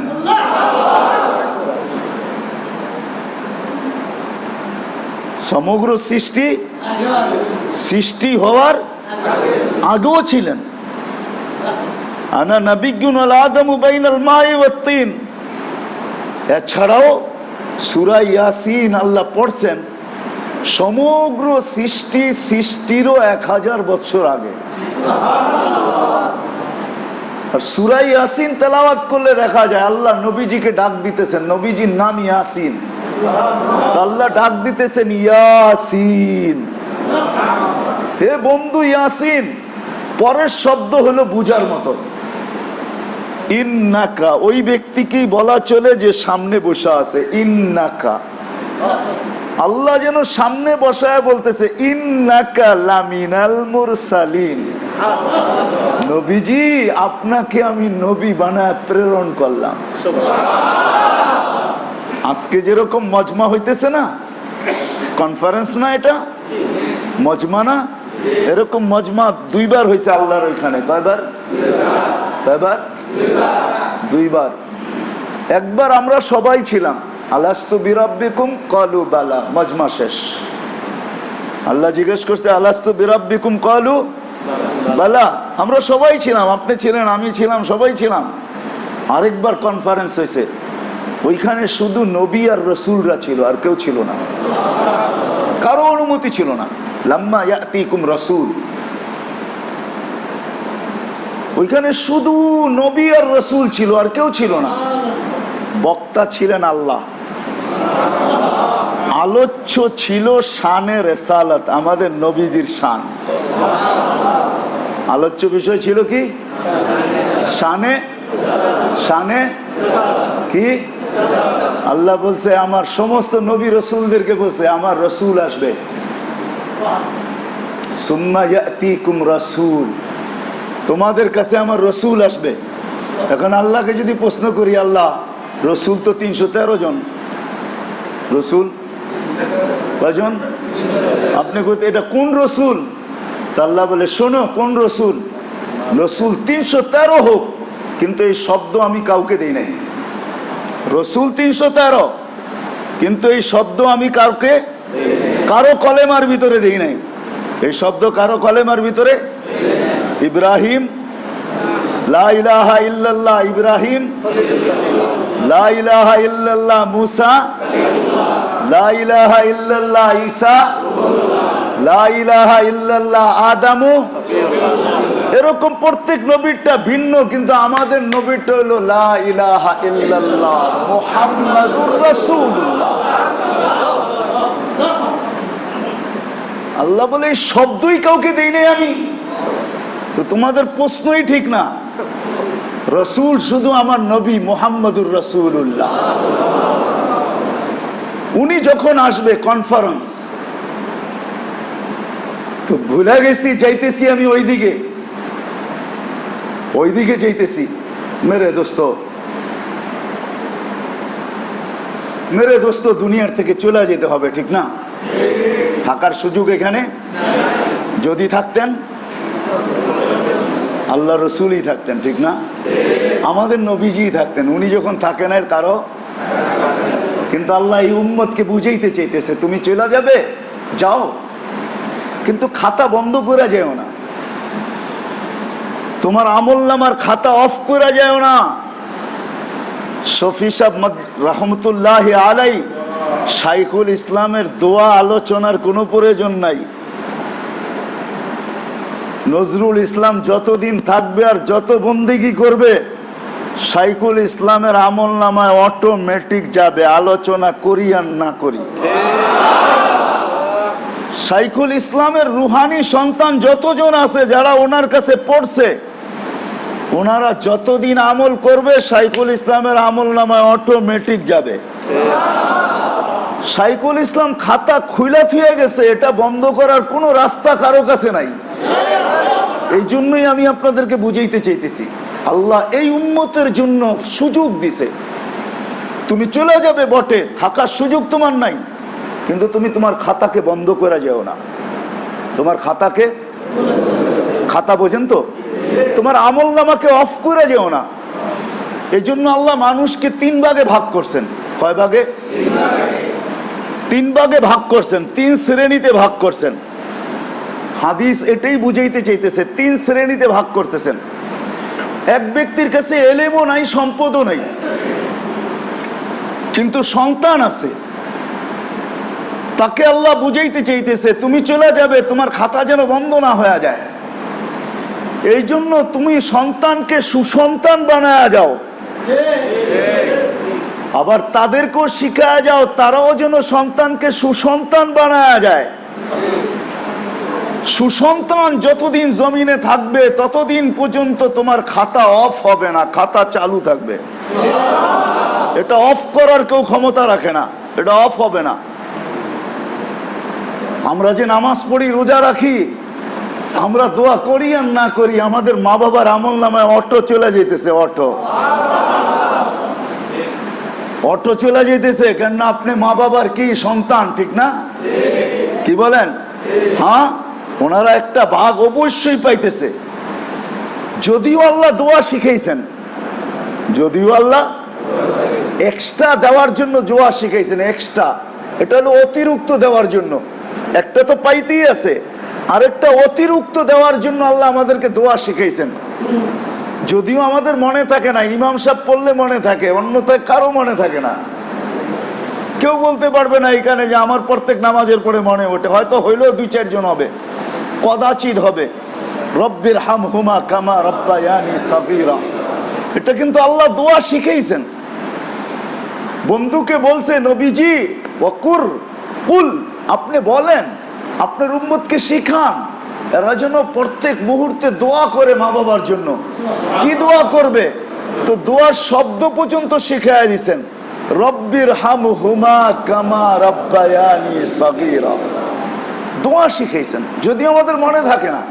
সমগ্র সৃষ্টি হওয়ার আগেও ছিলেন। আনা নবিয়্যুন আল আদমু বাইনাল মাই ওয়াত তিন। এছাড়াও সূরা ইয়াসিন আল্লাহ পড়ছেন সমগ্র সৃষ্টিরও 1000 বছর আগে। আর সূরা ইয়াসিন তেলাওয়াত করলে দেখা যায় আল্লাহ নবীজিকে ডাক দিতেছেন, নবীজির নাম ইয়াসিন, আল্লাহ ডাক দিতেছেন ইয়াসিন, হে বন্ধু ইয়াসিন। পরের শব্দ হলো বুঝার মতো, ইন্নাকা, ওই ব্যক্তিকেই বলা চলে যে সামনে বসে আছে। ইন্নাকা, আল্লাহ যেন সামনে বসায় বলতেছে ইন্নাকা লামিনাল মুরসালিন, নবীজি আপনাকে আমি নবী বানায় প্রেরণ করলাম। আজকে যেরকম মজমা হইতেছে না, কনফারেন্স না, এটা মজমা না, এরকম মজমা দুইবার হয়েছে আল্লাহর ওইখানে। কয়বার? কয়বার? দুইবার। একবার আমরা সবাই ছিলাম, আলাস্তু বিরাব্বিকুম ক্বালু বালা, মজমা শেষ। আল্লাহ জিজ্ঞেস করছে আলাস্তু বিরাব্বিকুম ক্বালু বালা, আমরা সবাই ছিলাম, আপনি ছিলেন, আমি ছিলাম, সবাই ছিলাম। আরেকবার কনফারেন্স হয়েছে, ওইখানে শুধু নবী আর রসুলরা ছিল, আর কেউ ছিল না, কারো অনুমতি ছিল না। লাম্মা ইয়াতিকুম রাসূল, ওইখানে শুধু নবী আর রসুল ছিল, আর কেউ ছিল না। বক্তা ছিলেন আল্লাহ, আলোচ্য ছিল শানে রেসালাত, আমাদের নবীজির শান। আলোচ্য বিষয় ছিল কি? শানে, শানে কি? আল্লাহ বলছে আমার সমস্ত নবী রসুলদেরকে বলছে আমার রসুল আসবে। সুম্মা ইয়াতিকুম রাসূল, তোমাদের কাছে আমার রসুল আসবে। এখন আল্লাহকে যদি প্রশ্ন করি, আল্লাহ রসুল তো 313 জন, রসুল কয়জন? আপনি কইতে এটা কোন রসুল? তা আল্লাহ বলে শোনো, কোন রসুল? রসুল 313 হোক, কিন্তু এই শব্দ আমি কাউকে দেই নাই। রসুল 313, কিন্তু এই শব্দ আমি কাউকে, কারো কলেমার ভিতরে দেই নাই। এই শব্দ কারো কলেমার ভিতরে? ইব্রাহিম লা ইলাহা ইল্লাল্লাহ, ইব্রাহিম লা ইলাহা ইল্লাল্লাহ, মুসা লা ইলাহা ইল্লাল্লাহ, ঈসা লা ইলাহা ইল্লাল্লাহ, আদামু। এরকম প্রত্যেক নবীরটা ভিন্ন, কিন্তু আমাদের নবীরটা হলো লা ইলাহা ইল্লাল্লাহ মুহাম্মাদুর রাসূলুল্লাহ। আল্লাহ বলে এই শব্দই কাউকে দেই নাই আমি। তো তোমাদের প্রশ্নই ঠিক না। রসুল শুধু আমার নবী মুহাম্মাদুর রাসূলুল্লাহ। উনি যখন আসবে কনফারেন্স, তো ভুলে গেছি, যাইতেছি আমি ওইদিকে, ওইদিকে যাইতেছি। মেরে দোস্ত, মেরে দোস্ত, দুনিয়ার থেকে চলে যেতে হবে, ঠিক না? থাকার সুযোগ এখানে যদি থাকতেন আল্লাহ রসুলই থাকতেন, ঠিক না? আমাদের নবীজিই থাকতেন। উনি যখন থাকেন আর কারো, কিন্তু আল্লাহ এই উম্মতকে বুঝাইতে চাইতেছে তুমি চলে যাবে, যাও, কিন্তু খাতা বন্ধ করে যাও না, তোমার আমলনামার খাতা অফ করে যাও না। শফি সাহেব রহমতুল্লাহ আলাই, শাইখুল ইসলামের দোয়া আলোচনার কোনো প্রয়োজন নাই। নজরুল ইসলাম যতদিন থাকবে আর যত বন্দেগি করবে, শাইখুল ইসলামের আমলনামায় অটোমেটিক যাবে, আলোচনা করি আর না করি। শাইখুল ইসলামের রুহানি সন্তান যতজন আছে যারা ওনার কাছে পড়ছে, ওনারা যতদিন আমল করবে শাইখুল ইসলামের আমলনামায় অটোমেটিক যাবে। শাইখুল ইসলাম খাতা খুইলা থুয়ে গেছে, এটা বন্ধ করার কোনো রাস্তা কারো কাছে নাই। এই জন্যই আমি আপনাদেরকে বুঝাইতে চাইতেছি, আল্লাহ এই উম্মতের জন্য সুযোগ দিছে। তুমি চলে যাবে বটে, থাকার সুযোগ তোমার নাই, কিন্তু তুমি তোমার খাতাকে বন্ধ করে যাও না। তোমার খাতাকে, খাতা বোঝেন তো, তোমার আমলনামাকে অফ করে যেও না। এই জন্য আল্লাহ মানুষকে 3 ভাগে ভাগ করছেন। কয় ভাগে? 3 ভাগে ভাগ করছেন, 3 শ্রেণীতে ভাগ করছেন। হাদিস এটাই বুঝাইতে চাইতেছে, 3 শ্রেণীতে ভাগ করতেছেন। এক ব্যক্তির কাছে এলেমও নাই, সম্পদও নাই, কিন্তু সন্তান আছে। তাকে আল্লাহ বুঝাইতে চাইতেছে তুমি চলে যাবে, তোমার খাতা যেন বন্ধ না হয়ে যায়। এই জন্য তুমি সন্তানকে সুসন্তান বানায়া যাও, আবার তাদেরকেও শিখায়া যাও তারাও যেন সন্তানকে সুসন্তান বানায়া যায়। সুসন্তান যতদিন জমিনে থাকবে ততদিন পর্যন্ত তোমার খাতা অফ হবে না, খাতা চালু থাকবে। এটা অফ করার কেউ ক্ষমতা রাখে না, এটা অফ হবে না। আমরা যে নামাজ পড়ি, রোজা রাখি, আমরা দোয়া করি আর না করি, আমাদের মা বাবার আমল নামায় অটো চলে যেতেছে, অটো চলে যেতেছে। কেন? আপনি মা বাবার কি সন্তান, ঠিক না? কি বলেন? হ্যাঁ, ওনারা একটা ভাগ অবশ্যই পাইতেছে। যদিও আল্লাহ দোয়া শিখাইছেন, যদিও আল্লাহ এক্সট্রা দেওয়ার জন্য দোয়া শিখাইছেন, এক্সট্রা, এটা হলো অতিরিক্ত দেওয়ার জন্য। একটা তো পাইতেই আছে, আরেকটা অতিরিক্ত দেওয়ার জন্য আল্লাহ আমাদেরকে দোয়া শিখাইছেন। যদিও আমাদের মনে থাকে না, ইমাম সাহেব পড়লে মনে থাকে, অন্যথায় কারো মনে থাকে না। কেউ বলতে পারবে না এখানে যে আমার প্রত্যেক নামাজের পরে মনে ওঠে, হয়তো হইলেও 2-4 জন হবে, কদাচিৎ হবে। রব্বির হামহুমা কামা রব্বায়ানি সাগীরা, এটা কিন্তু আল্লাহ দোয়া শিখাইছেন। বন্ধুকে বলছে নবীজি ওয়াকুর কুল, আপনি বলেন, আপনার উম্মতকে শিখান, এরা যেন প্রত্যেক মুহূর্তে দোয়া করে মা বাবার জন্য। কি দোয়া করবে? তো দোয়ার শব্দ পর্যন্ত শিখাইয়া দিয়েছেন, রব্বির হামহুমা কামা রব্বায়ানি সাগীরা। দোয়া শিখাইছেন, যদি আমাদের মনে থাকে না।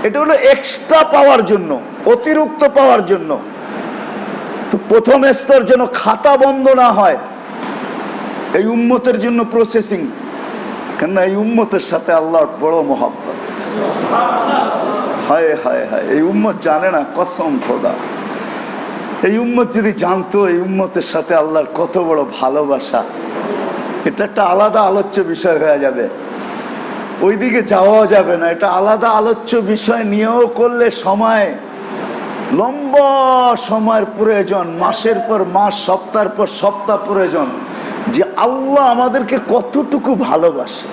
এটা হলো এক্সট্রা পাওয়ার জন্য, অতিরিক্ত পাওয়ার জন্য। তো প্রথম স্তর যেন খাতা বন্ধ না হয়, এই উম্মতের জন্য প্রসেসিং। কেননা এই উম্মতের সাথে আল্লাহর বড় মহব্বত। হায় হায় হায়, এই উম্মত জানে না, কসম খোদা, এই উম্মত যদি জানতো এই উম্মতের সাথে আল্লাহর কত বড় ভালোবাসা, এটা একটা আলাদা আলোচ্য বিষয় হয়ে যাবে। ওইদিকে যাওয়া যাবে না, এটা আলাদা আলোচ্য বিষয় নিয়েও করলে সময়, লম্বা সময়ের প্রয়োজন, মাসের পর মাস, সপ্তাহের পর সপ্তাহ প্রয়োজন, যে আল্লাহ আমাদেরকে কতটুকু ভালোবাসে,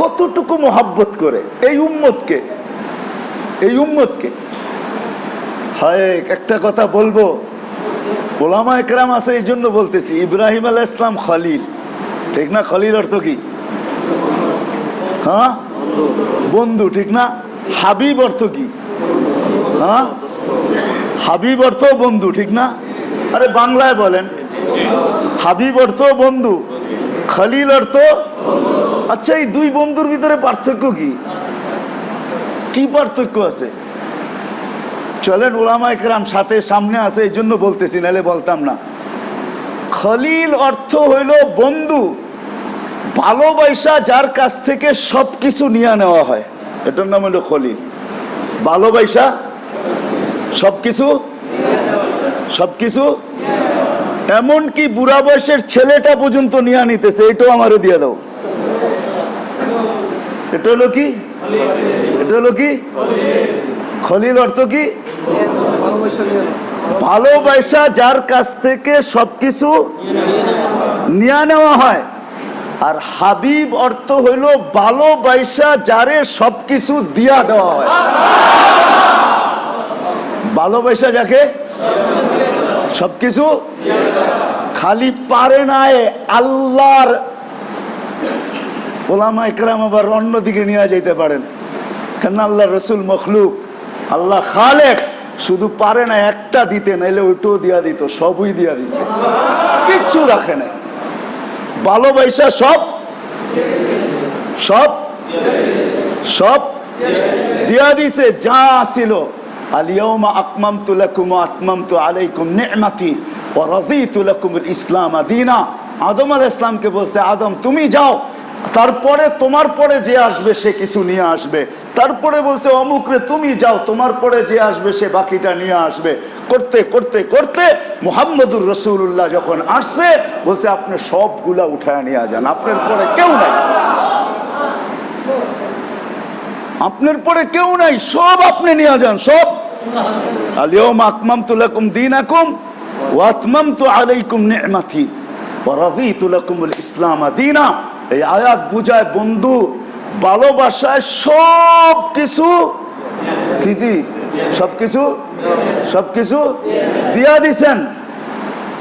কতটুকু মহাব্বত করে এই উম্মতকে, এই উম্মতকে। হায়, একটা কথা বলবো, ওলামা একরাম আছে, এই জন্য বলতেছি, ইব্রাহিম আলাইহিস সালাম খলিল, ঠিক না? খলিল অর্থ কি? হ্যাঁ, বন্ধু, ঠিক না? হাবিব অর্থ কি? হ্যাঁ, হাবিব অর্থ বন্ধু, ঠিক না? আরে বাংলায় বলেন, হাবিব অর্থ বন্ধু, খলিল অর্থ। আচ্ছা, এই দুই বন্ধুর ভিতরে পার্থক্য কি? কি পার্থক্য আছে? চলেন, ওলামা একরাম সাথে সামনে আছে, এই জন্য বলতেছি, নাহলে বলতাম না। খলিল অর্থ হইল বন্ধু, ভালোবাসা যার কাছ থেকে সবকিছু নিয়ে নেওয়া হয়, এটার নাম হলো খলিল। ভালোবাসা সবকিছু, সবকিছু, এমনকি বুড়া বয়সের ছেলেটা পর্যন্ত নিয়ে নিতেছে, এটাও আমারে দিয়ে দাও। এটা হলো কি? এটা হলো কি? খলিল অর্থ কি? ভালোবাসা যার কাছ থেকে সবকিছু নিয়ে নেওয়া হয়। আর হাবিব অর্থ হইল ভালোবাসা যারে সবকিছু দিয়া দেওয়া হয়। ভালোবাসা যাকে সবকিছু, খালি পারে না আল্লাহর। ওলামা ইকরাম আবার অন্যদিকে নিয়ে যাইতে পারেন, কেন? আল্লাহ রসুল মখলুক, আল্লাহ খালেক, শুধু পারে না একটা দিতে, নাইলে ওইটাও দিয়া দিত, সবই দিয়া দিছে, কিচ্ছু রাখে নাই। ভালোবাসা সব সব সব দিয়া দিছে, যা ছিল। আল-ইয়াওমা আকমালতু লাকুম ওয়া আতমামতু আলাইকুম নি'মাতি ওয়া রাদিতু লাকুমুল ইসলাম দীনা। আদম আলাইহিস সালামকে বলছে, আদম তুমি যাও, তারপরে তোমার পরে যে আসবে সে কিছু নিয়ে আসবে। তারপরে বলছে অমুক রে তুমি যাও, তোমার পরে যে আসবে সে বাকিটা নিয়ে আসবে। করতে করতে করতে মুহাম্মদুর রাসূলুল্লাহ যখন আসছে, বলছে আপনি সবগুলা উঠায় নিয়ে যান, আপনার পরে কেউ নাই, আপনার পরে কেউ নাই, সব আপনি নিয়ে যান, সব। আল-ইয়াওমা আকমালতু লাকুম দীনাকুম ওয়া আতমামতু আলাইকুম নি'মাতি ওয়া রাদিতু লাকুমুল ইসলাম দীনা। এই আয়াত বুঝায় বন্ধু ভালোবাসায় সব কিছু, কি জি, সবকিছু সবকিছু দিয়া দিছেন।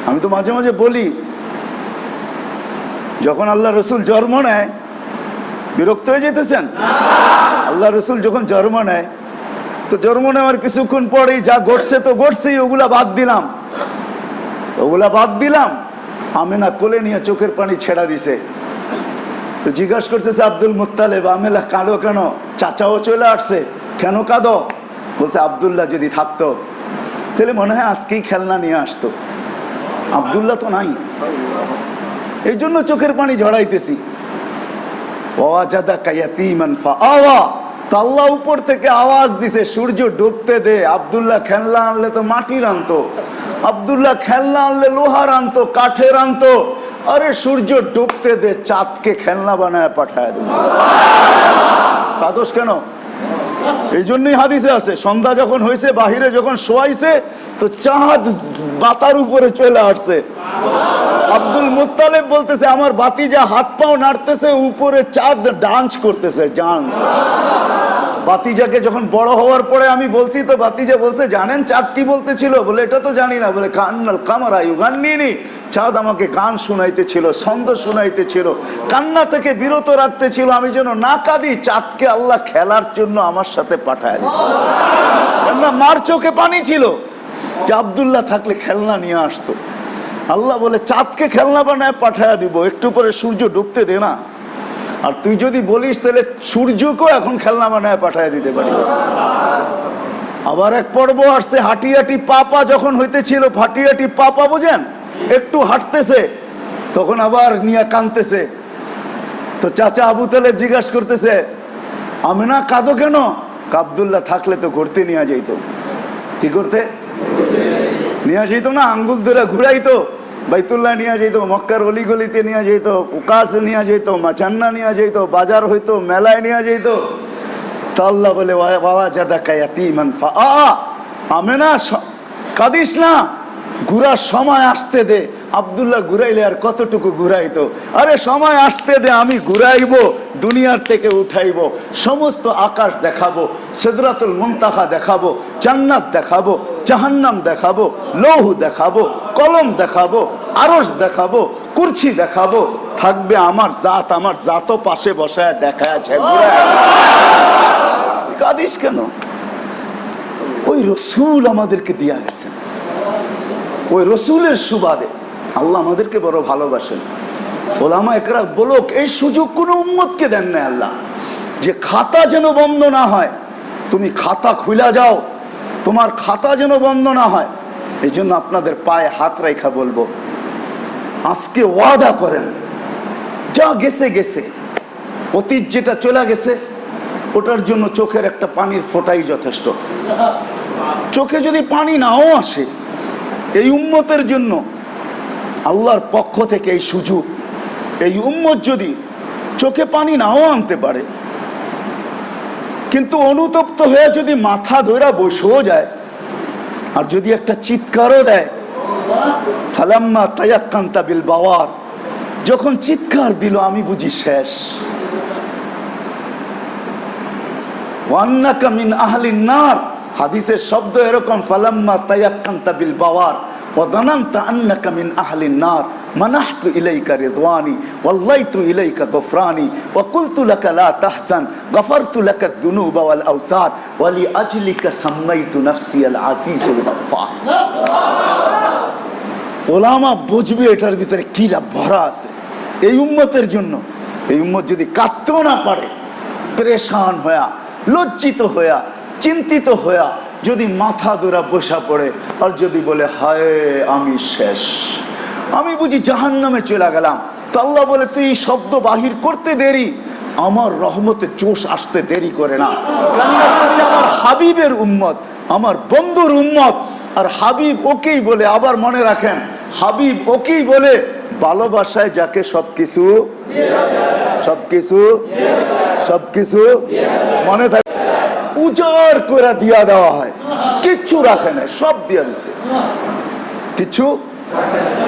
আমি তো মাঝে মাঝে বলি, যখন আল্লাহ রসুল জন্ম নেয়, বিরক্ত হয়ে যেতেছেন? আল্লাহ রসুল যখন জন্ম নেয়, তো জন্ম নেওয়ার কিছুক্ষণ পরেই যা ঘটছে তো ঘটছেই, ওগুলা বাদ দিলাম। আমেনা কোলে নিয়ে চোখের পানি ছেড়া দিছে। তো জিজ্ঞাসা করতেছে আব্দুল মুত্তালেব, আমেনা কাঁদো কেন? চাচাও চলে আসছে, কেন কাঁদো? বলছে আব্দুল্লাহ যদি থাকতো তাহলে মনে হয় আজকেই খেলনা নিয়ে আসতো। আব্দুল্লাহ তো নাই, এই জন্য চোখের পানি ঝরাইতেছি। আল্লাহ উপর থেকে আওয়াজ দিছে, সূর্য ডুবতে দে। আব্দুল্লাহ খেলনা আনলে তো মাটির আনতো, আব্দুল্লাহ খেলনা আনলে লোহার আনতো, কাঠের আনতো। আরে সূর্য ডুবতে দে, চাঁদকে খেলনা বানায় পাঠায় দে। কাদোস কেন? এই জন্যই হাদিসে আছে, সন্ধ্যা যখন হয়েছে, বাহিরে যখন শোয়াইছে, তো চাঁদ বাতার উপরে চলে আসছে। আব্দুল মুত্তালিব বলতেছে আমার বাতিজা হাত পাও নাড়তেছে, উপরে চাঁদ ডান্স করতেছে, ডান্স। বাতিজাকে যখন বড় হওয়ার পরে আমি বলছি, তো বাতিজা বলছে জানেন চাঁদ কি বলতেছিল? বলে এটা তো জানি না। বলে কান্নাল কামারা ইউগান্নিনি, চাঁদ আমাকে গান শুনাইতেছিল, ছন্দ শুনাইতেছিল, কান্না থেকে বিরত রাখতেছিল, আমি যেন না কাঁদি। চাঁদকে আল্লাহ খেলার জন্য আমার সাথে পাঠায় দিয়েছে। কেননা মার চোখে পানি ছিল, যে আব্দুল্লাহ থাকলে খেলনা নিয়ে আসতো। আল্লাহ বলে চাঁদকে খেলনা বানায় পাঠায় দিব, একটু পরে সূর্য ডুবতে দে না। আর তুই যদি বলিস তাহলে সূর্যকেও এখন খেলনা বানায় পাঠায় দিতে পারি। আবার এক পর্ব আসছে, হাঁটিয়াটি পাপা যখন হইতেছিল, হাঁটিয়াটি পাপা বোঝেন, একটু হাঁটতেছে, তখন আবার নিয়ে কাঁদতেছে। তো চাচা আবু তালেব জিজ্ঞাসা করতেছে আমিনা কাঁদো কেন? আব্দুল্লাহ থাকলে তো ঘুরতে নিয়ে যাইতো। কি করতে নিয়ে যেত না? আঙ্গুল ধরে ঘুরাইতো, বাইতুল্লাহ নিয়ে যেত, মক্কার অলিগলিতে নিয়ে যেত, উকাস নিয়ে যেত, মাচান্না নিয়ে যেত, বাজার হইতো, মেলায় নিয়ে যেত। তা আল্লাহ বলে বাবা জাদা কায়াতিমান ফাআ, আমেনা কাঁদিস না, ঘুরার সময় আসতে দে। আব্দুল্লাহ ঘুরাইলে আর কতটুকু ঘুরাইতো? আরে সময় আসতে দে, আমি ঘুরাইবো, দুনিয়ার থেকে উঠাইবো, সমস্ত আকাশ দেখাবো, সিদরাতুল মুনতাহা দেখাবো, জান্নাত দেখাবো, জাহান্নাম দেখাবো, লৌহ দেখাবো, কলম দেখাবো, আরশ দেখাবো, কুরসি দেখাবো, থাকবে আমার জাত, আমার জাতও পাশে বসায় দেখাচ্ছে। কাঁদিস কেন? ওই রসুল আমাদেরকে দিয়া গেছেন, ওই রসুলের সুবাদে আল্লাহ আমাদেরকে বড় ভালোবাসেন। ওলামা একরা বলুক, এই সুযোগ কোনো উম্মতকে দেন না আল্লাহ, যে খাতা যেন বন্ধ না হয়। তুমি খাতা খুলে যাও, তোমার খাতা যেন বন্ধ না হয়। এই জন্য আপনাদের পায়ে হাত রেখা বলবো, আজকে ওয়াদা করেন, যা গেছে গেছে, অতীত যেটা চলে গেছে ওটার জন্য চোখের একটা পানির ফোঁটাই যথেষ্ট। চোখে যদি পানি নাও আসে, এই উম্মতের জন্য আল্লাহর পক্ষ থেকে এই সুযোগ, এই উম্মত যদি চোখে পানি নাও আনতে পারে, কিন্তু অনুতপ্ত হয়ে যদি মাথা ধরে বসেও যায়, আর যদি একটা চিৎকারও দেয়, ফালাম্মা তায়াক্কান্তা বিল বাওয়ার, যখন চিৎকার দিল আমি বুঝি শেষ। ওয়ান্নাকা মিন আহলিন নার, হাদিসের শব্দ এরকম, ফালাম্মা তায়াক্কান্তা বিল বাওয়ার ওয়াদানান্তা আন্নাকা মিন আহলিন নার মানাহতু ইলাইকা রিদওয়ানি ওয়াল্লাইতু ইলাইকা গফরানি ওয়া কুলতু লাকা লা তাহজান গফারতু লাকা যুনুবা ওয়াল আওসার ওয়া লিআজলিকা সাম্মাইতু নাফসি আল আজিজুল গফফার। ওলামা বুঝবে এটার ভিতরে কি ভরা আছে। এই উম্মতের জন্য, এই উম্মত যদি কাঁদতেও না পারে, পরেশান হয়া, লজ্জিত হয়া, চিন্তিত হয়া যদি মাথা ধরা বসা পড়ে, আর যদি বলে হায় আমি শেষ, আমি বুঝি জাহান্নামে চলে গেলাম, তো আল্লাহ বলে তুই এই শব্দ বাহির করতে দেরি, আমার রহমতের জোশ আসতে দেরি করে না। কেননা তুমি আমার হাবিবের উম্মত, আমার বন্ধুর উম্মত। আর হাবিব ওকেই বলে, আবার মনে রাখেন, হাবিব ওকেই বলে ভালোবাসায় যাকে সবকিছু মনে থাকে উজাড় করে দিয়া দেওয়া হয়, কিচ্ছু রাখে না, সব দিয়া দিছে,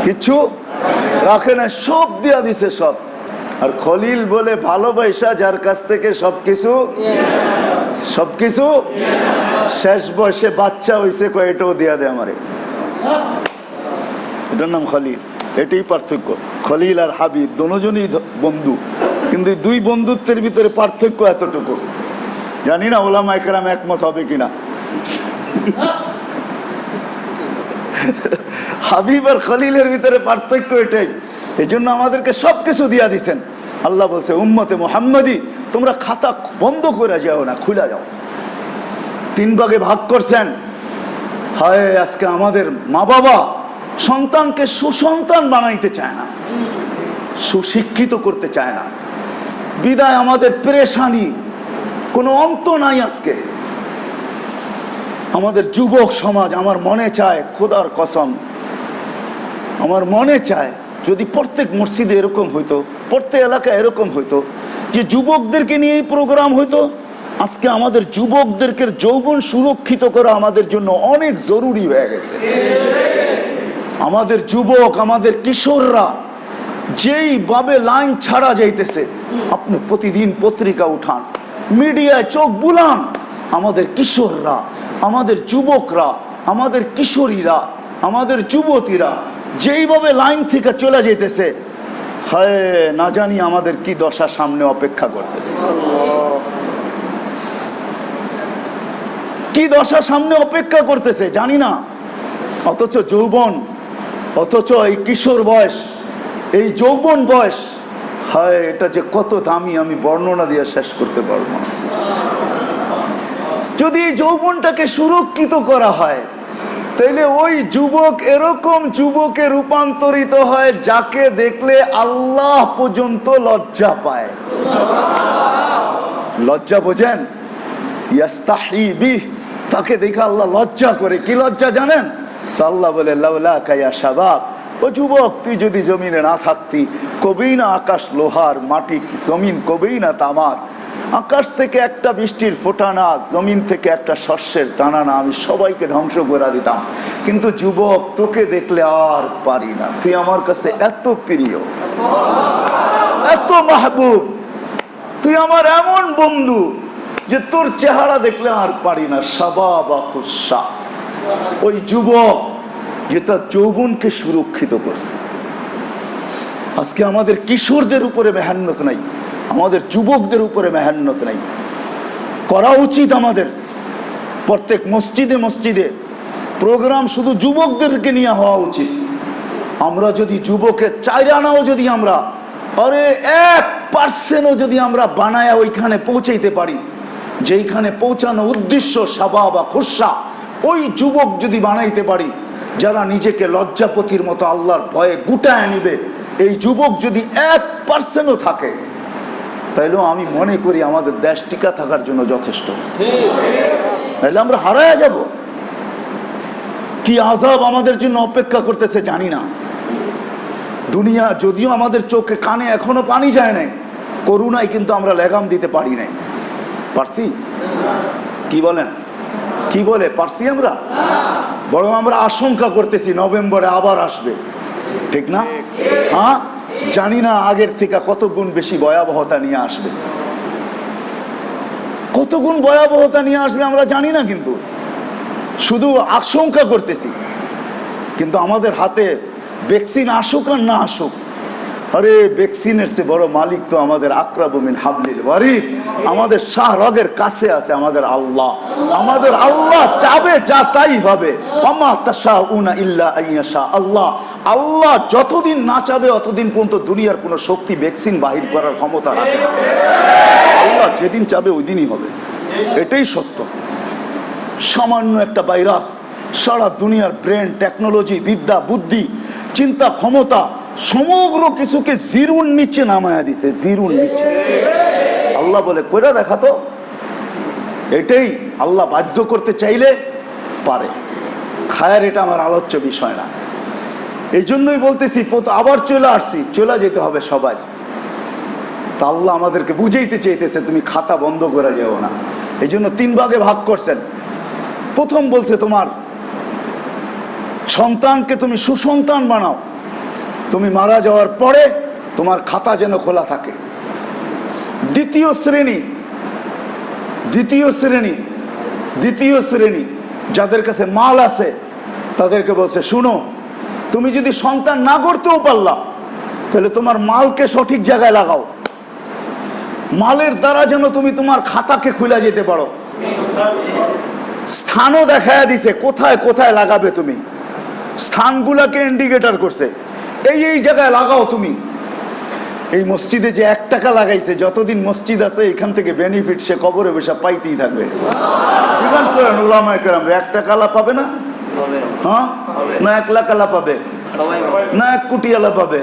কিচ্ছু রাখে না, সব দিয়া দিছে সব। আর খলিল বলে ভালোবাসা যার কাছ থেকে সবকিছু শেষ বয়সে বাচ্চা হইছে, এটাও দিয়া দে আমারে, এটার নাম খলিল। এটাই পার্থক্য, খলিল আর হাবিব দুজনই বন্ধু। কিন্তু এই দুই বন্ধুত্বের ভিতরে পার্থক্য এতটুকু। জানি না ওলামা একরাম একমত হবে কিনা। হাবিব আর খলিলের ভিতরে পার্থক্য এটাই। এই জন্য আমাদেরকে সবকিছু দিয়া দিছেন। আল্লাহ বলছে উম্মতে মুহাম্মাদি তোমরা খাতা বন্ধ করে যাও না, খুলে যাও। 3 ভাগে ভাগ করছেন। হায় আজকে আমাদের মা বাবা সন্তানকে সুসন্তান বানাইতে চায় না, সুশিক্ষিত করতে চায় না, বিদায় আমাদের পেরেশানি কোনো অন্ত নাই। আজকে আমাদের যুবক সমাজ, আমার মনে চায়, খোদার কসম আমার মনে চায় যদি প্রত্যেক মসজিদে এরকম হইতো, প্রত্যেক এলাকায় এরকম হইতো যে যুবকদেরকে নিয়ে এই প্রোগ্রাম হইতো। আজকে আমাদের যুবকদেরকে যৌবন সুরক্ষিত করা আমাদের জন্য অনেক জরুরি হয়ে গেছে। আমাদের যুবক, আমাদের কিশোররা যেইভাবে লাইন ছাড়া যাইতেছে, আপনি প্রতিদিন পত্রিকা উঠান, মিডিয়ায় চোখ বুলান, আমাদের কিশোররা, আমাদের যুবকরা, আমাদের কিশোরীরা, আমাদের যুবতীরা যেইভাবে লাইন থেকে চলে যেতেছে, হায় না জানি আমাদের কি দশা সামনে অপেক্ষা করতেছে, কি দশা সামনে অপেক্ষা করতেছে জানি না। অথচ যৌবন, অথচ এই কিশোর বয়স, এই যৌবন বয়স, হায় এটা যে কত দামি আমি বর্ণনা দিয়ে শেষ করতে পারবো না। যদি এই যৌবনটাকে সুরক্ষিত করা হয় তাইলে ওই যুবক এরকম যুবকে রূপান্তরিত হয় যাকে দেখলে আল্লাহ পর্যন্ত লজ্জা পায়। লজ্জা বোঝেন? ইয়াস্তাহি বিহ, তাকে দেখে আল্লাহ লজ্জা করে। কি লজ্জা জানেন? আল্লাহ বলে লাউলাকা ইয়া শাবাব, ও যুবক তুই যদি জমিনে না থাকতি, কবেই না আকাশ লোহার, মাটি জমিন কবেই না তামার, আকাশ থেকে একটা বৃষ্টির ফোঁটা না, জমিন থেকে একটা শস্যের দানা না, আমি সবাইকে ধ্বংস করে দিতাম। কিন্তু যুবক তোকে দেখলে আর পারি না, তুই আমার কাছে এত প্রিয়, এত মাহবুব, তুই আমার এমন বন্ধু যে তোর চেহারা দেখলে আর পারি না। শাবাবা খুশা, ওই যুবক যেটা যৌবনকে সুরক্ষিত করছে। আজকে আমাদের কিশোরদের উপরে মেহান্নত নাই, আমাদের যুবকদের উপরে মেহান্নত নাই। করা উচিত আমাদের প্রত্যেক মসজিদে মসজিদে প্রোগ্রাম শুধু যুবকদেরকে নিয়ে হওয়া উচিত। আমরা যদি যুবকের 4 আনাও যদি আমরা, আরে 1% যদি আমরা বানায় ওইখানে পৌঁছাইতে পারি, যেইখানে পৌঁছানো উদ্দেশ্য শাবাবা খুশা, ওই যুবক যদি বানাইতে পারি যারা নিজেকে লজ্জাপতির মতো আল্লাহর ভয়ে গুটায় নিবে, এই যুবক যদি 1%ও থাকে, তাইলেও আমি মনে করি আমাদের দেশ টিকা থাকার জন্য যথেষ্ট। তাইলে আমরা হারায় যাব। কি আযাব আমাদের জন্য অপেক্ষা করতেছে জানি না। দুনিয়া যদিও আমাদের চোখে কানে এখনো পানি যায় নাই, করুণায় কিন্তু আমরা লেগাম দিতে পারি নাই। পারছি? কি বলেন? কি বলে পারছি আমরা? বরং আমরা আশঙ্কা করতেছি নভেম্বরে আবার আসবে, ঠিক না? হ্যাঁ, জানি না আগের থেকে কত গুণ বেশি ভয়াবহতা নিয়ে আসবে, কত গুণ ভয়াবহতা নিয়ে আসবে আমরা জানি না, কিন্তু শুধু আশঙ্কা করতেছি। কিন্তু আমাদের হাতে ভ্যাকসিন আসুক আর না আসুক, আরে ভ্যাকসিনের চেয়ে বড় মালিক তো আমাদের আকরাবু মিন হাবলিল ওয়ারিদ, আমাদের শাহ রগের কাছে আছে আমাদের আল্লাহ। আমাদের আল্লাহ চাবে যা তাই হবে। ওমা তাশাউনা ইল্লা আইয়াশা আল্লাহ। আল্লাহ যতদিন না চাবে অতদিন পর্যন্ত দুনিয়ার কোনো শক্তি ভ্যাকসিন বাহির করার ক্ষমতা রাখে না। আল্লাহ যেদিন চাবে ওই দিনই হবে, এটাই সত্য। সামান্য একটা ভাইরাস সারা দুনিয়ার ব্রেন, টেকনোলজি, বিদ্যা, বুদ্ধি, চিন্তা ক্ষমতা সমগ্র কিছুকে জিরুর নিচে নামায়া দিছে, জিরুর নিচে। আল্লাহ বলে কইরা দেখাতো। এটাই আল্লাহ বাধ্য করতে চাইলে পারে। খায়ের এটা আমার আলোচ্য বিষয় না। এই জন্যই বলতেছি আবার চলে আসছি, চলে যেতে হবে সবাই। তা আল্লাহ আমাদেরকে বুঝাইতে চাইতেছে তুমি খাতা বন্ধ করে যাও না। এই জন্য 3 ভাগে ভাগ করছেন। প্রথম বলছে তোমার সন্তানকে তুমি সুসন্তান বানাও, তুমি মারা যাওয়ার পরে তোমার খাতা যেন খোলা থাকে। দ্বিতীয় শ্রেণী যাদের কাছে মাল আছে তাদেরকে বলছে শুনো, তুমি যদি সন্তান না করতেও পারলা তাহলে তোমার মালকে সঠিক জায়গায় লাগাও, মালের দ্বারা যেন তুমি তোমার খাতাকে খুলে যেতে পারো। স্থানও দেখায় দিছে কোথায় কোথায় লাগাবে, তুমি স্থানগুলাকে ইন্ডিকেটর করছে, এই জায়গায় লাগাও তুমি। এই মসজিদে যে 1 টাকা লাগাইছে, যতদিন মসজিদ আছে এখান থেকে বেনিফিট সে কবরে বসে পাইতেই থাকবে। জিজ্ঞাস করেন উলামায়ে কেরাম, 1 টাকা আলা পাবে না? হ্যাঁ, না 1 লাখ আলা পাবে, না 1 কোটি আলা পাবে?